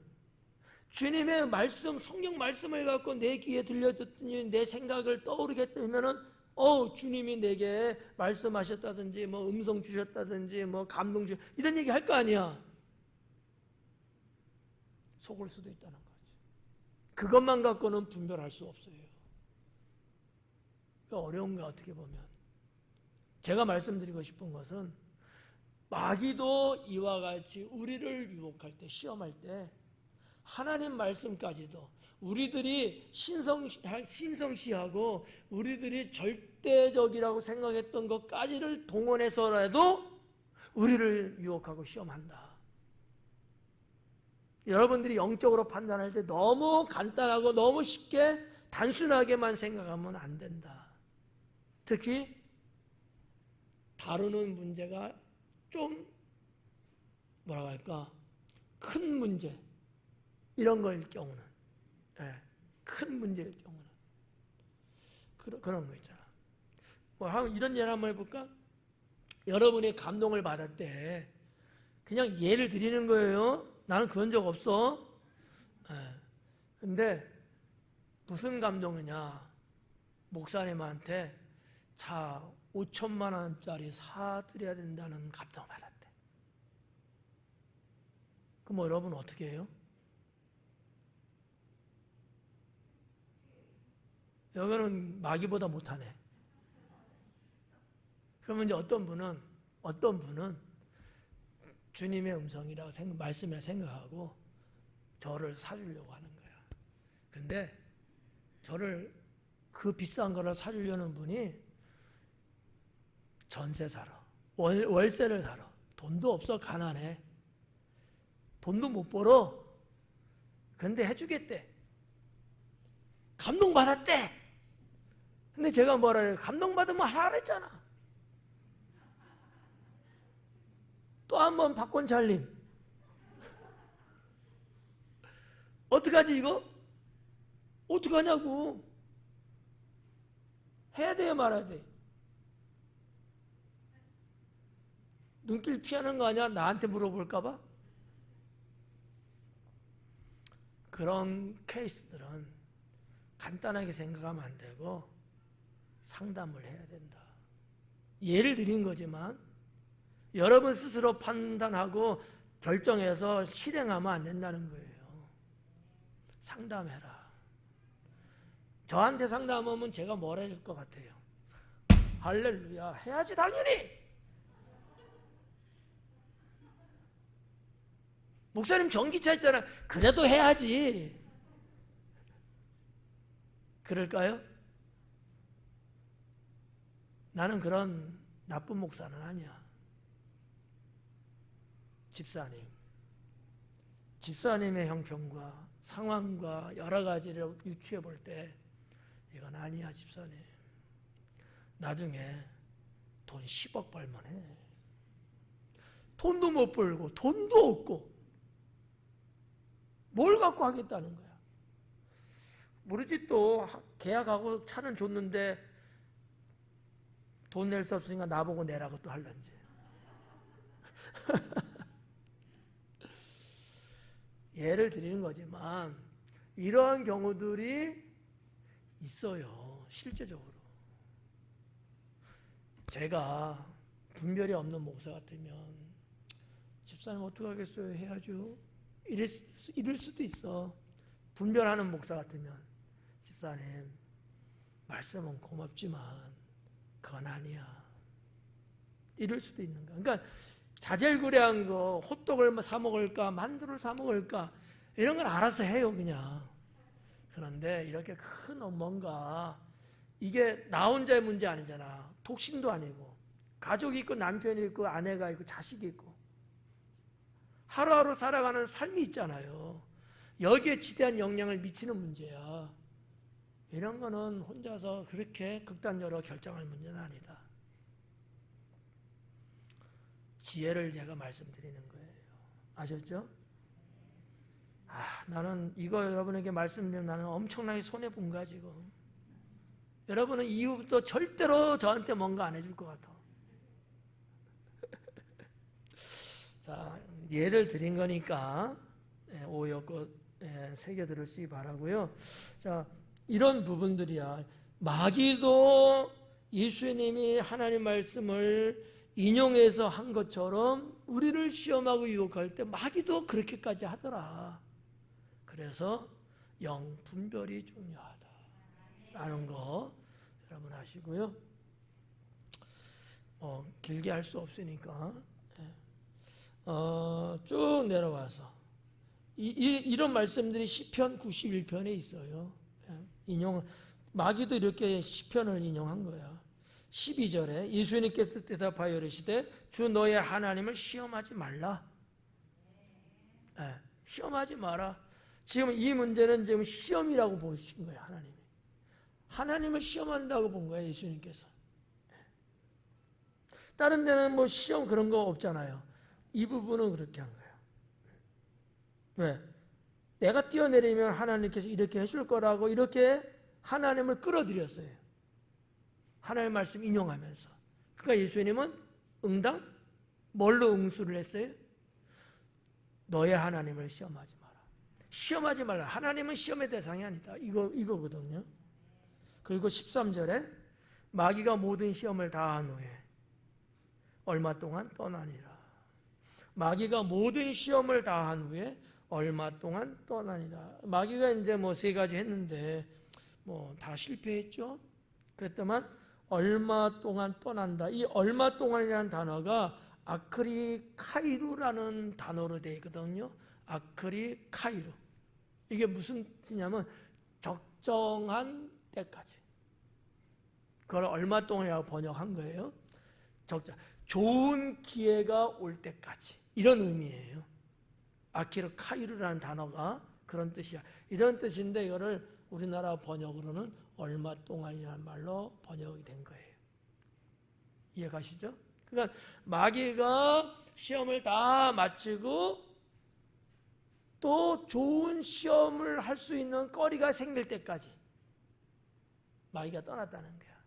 주님의 말씀, 성경 말씀을 갖고 내 귀에 들려듣더니 내 생각을 떠오르게 했다면은 주님이 내게 말씀하셨다든지 뭐 음성 주셨다든지 뭐 감동 주셨 이런 얘기 할 거 아니야. 속을 수도 있다는 거지. 그것만 갖고는 분별할 수 없어요. 어려운 거 어떻게 보면. 제가 말씀드리고 싶은 것은 마귀도 이와 같이 우리를 유혹할 때, 시험할 때 하나님 말씀까지도 우리들이 신성시하고 우리들이 절대적이라고 생각했던 것까지를 동원해서라도 우리를 유혹하고 시험한다. 여러분들이 영적으로 판단할 때 너무 간단하고 너무 쉽게 단순하게만 생각하면 안 된다. 특히 다루는 문제가 좀 뭐라고 할까? 큰 문제 이런 거일 경우는 큰 문제일 경우는 그런 거 있잖아. 뭐 이런 예를 한번 해볼까? 여러분이 감동을 받을 때 그냥 예를 드리는 거예요. 나는 그런 적 없어. 근데 무슨 감동이냐? 목사님한테 차 5천만 원짜리 사드려야 된다는 감동을 받았대. 그럼 여러분 어떻게 해요? 여기는 마귀보다 못하네. 그러면 이제 어떤 분은 주님의 음성이라고 말씀이라 생각하고 저를 사주려고 하는 거야. 근데 저를 그 비싼 거를 사주려는 분이 전세 살아. 월세를 살아. 돈도 없어. 가난해. 돈도 못 벌어. 근데 해주겠대. 감동받았대. 근데 제가 뭐라 해요? 감동받으면 하라 그랬잖아. 또 한 번 박권찰님. 어떡하지 이거? 어떡하냐고. 해야 돼요 말아야 돼? 눈길 피하는 거 아니야? 나한테 물어볼까 봐? 그런 케이스들은 간단하게 생각하면 안 되고 상담을 해야 된다. 예를 드린 거지만 여러분 스스로 판단하고 결정해서 실행하면 안 된다는 거예요. 상담해라. 저한테 상담하면 제가 뭐라 해줄 것 같아요? 할렐루야, 해야지 당연히. 목사님 전기차 있잖아. 그래도 해야지. 그럴까요? 나는 그런 나쁜 목사는 아니야. 집사님의 형편과 상황과 여러 가지를 유추해 볼 때 이건 아니야 집사님. 나중에 돈 10억 벌면 해. 돈도 못 벌고 돈도 없고 뭘 갖고 하겠다는 거야. 모르지 또 계약하고 차는 줬는데 돈 낼 수 없으니까 나보고 내라고 또 할런지. 예를 드리는 거지만 이러한 경우들이 있어요. 실제적으로. 제가 분별이 없는 목사 같으면 집사님 어떡하겠어요? 해야죠. 이럴 수도 있어. 분별하는 목사 같으면 집사님 말씀은 고맙지만 그건 아니야. 이럴 수도 있는 거야. 그러니까 자질구레한 거, 호떡을 사 먹을까, 만두를 사 먹을까 이런 건 알아서 해요 그냥. 그런데 이렇게 큰 뭔가 이게 나 혼자의 문제 아니잖아. 독신도 아니고 가족이 있고 남편이 있고 아내가 있고 자식이 있고 하루하루 살아가는 삶이 있잖아요. 여기에 지대한 영향을 미치는 문제야. 이런 거는 혼자서 그렇게 극단적으로 결정할 문제는 아니다. 지혜를 제가 말씀드리는 거예요. 아셨죠? 나는 이거 여러분에게 말씀드리면 나는 엄청나게 손해본 거야 지금. 여러분은 이후부터 절대로 저한테 뭔가 안 해줄 것 같아. 자, 예를 드린 거니까 오역껏 새겨 들으시기 바라고요. 자, 이런 부분들이야. 마귀도 예수님이 하나님 말씀을 인용해서 한 것처럼 우리를 시험하고 유혹할 때 마귀도 그렇게까지 하더라. 그래서 영 분별이 중요하다라는 거 여러분 아시고요. 길게 할 수 없으니까 쭉 내려와서 이런 말씀들이 시편 91편에 있어요. 마귀도 이렇게 시편을 인용한 거야. 12절에 예수님께서 대답하여 이르시되 주 너의 하나님을 시험하지 말라. 시험하지 마라. 지금 이 문제는 지금 시험이라고 보신 거예요. 하나님을 시험한다고 본 거예요. 예수님께서. 다른 데는 뭐 시험 그런 거 없잖아요. 이 부분은 그렇게 한 거예요. 왜? 내가 뛰어내리면 하나님께서 이렇게 해줄 거라고 이렇게 하나님을 끌어들였어요. 하나님의 말씀 인용하면서. 그러니까 예수님은 응당? 뭘로 응수를 했어요? 너의 하나님을 시험하지 마라. 시험하지 말라. 하나님은 시험의 대상이 아니다. 이거거든요. 그리고 13절에 마귀가 모든 시험을 다한 후에 얼마 동안 떠나니라. 마귀가 모든 시험을 다한 후에 얼마 동안 떠나니라. 마귀가 이제 뭐 3가지 했는데 뭐 다 실패했죠. 그랬더만 얼마 동안 떠난다. 이 얼마 동안이라는 단어가 아크리카이루라는 단어로 되어 있거든요. 아크리카이루. 이게 무슨 뜻이냐면 적정한 때까지. 그걸 얼마 동안이라고 번역한 거예요. 좋은 기회가 올 때까지. 이런 의미예요. 아키르카이루라는 단어가 그런 뜻이야. 이런 뜻인데 이거를 우리나라 번역으로는 얼마 동안이라는 말로 번역이 된 거예요. 이해가시죠? 그러니까 마귀가 시험을 다 마치고 또 좋은 시험을 할 수 있는 거리가 생길 때까지 마귀가 떠났다는 거야.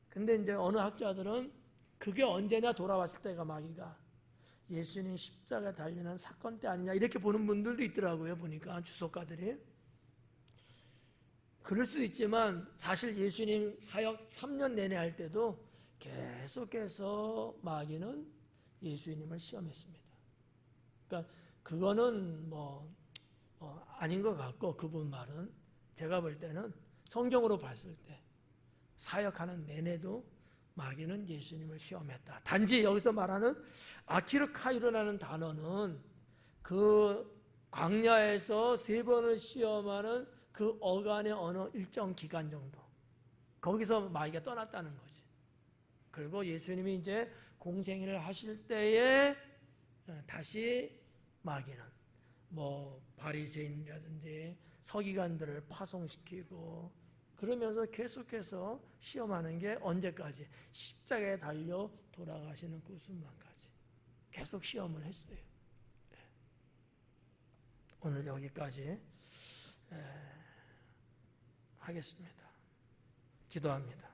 근데 이제 어느 학자들은 그게 언제냐 돌아왔을 때가 마귀가 예수님 십자가에 달리는 사건 때 아니냐 이렇게 보는 분들도 있더라고요. 보니까 주석가들이. 그럴 수도 있지만 사실 예수님 사역 3년 내내 할 때도 계속해서 마귀는 예수님을 시험했습니다. 그러니까 그거는 아닌 것 같고 그분 말은 제가 볼 때는 성경으로 봤을 때 사역하는 내내도 마귀는 예수님을 시험했다. 단지 여기서 말하는 아키르카이로라는 단어는 그 광야에서 3번을 시험하는 그 어간의 어느 일정 기간 정도 거기서 마귀가 떠났다는 거지. 그리고 예수님이 이제 공생애를 하실 때에 다시 마귀는 바리새인이라든지 서기관들을 파송시키고 그러면서 계속해서 시험하는 게 언제까지? 십자가에 달려 돌아가시는 그 순간까지 계속 시험을 했어요. 오늘 여기까지 하겠습니다. 기도합니다.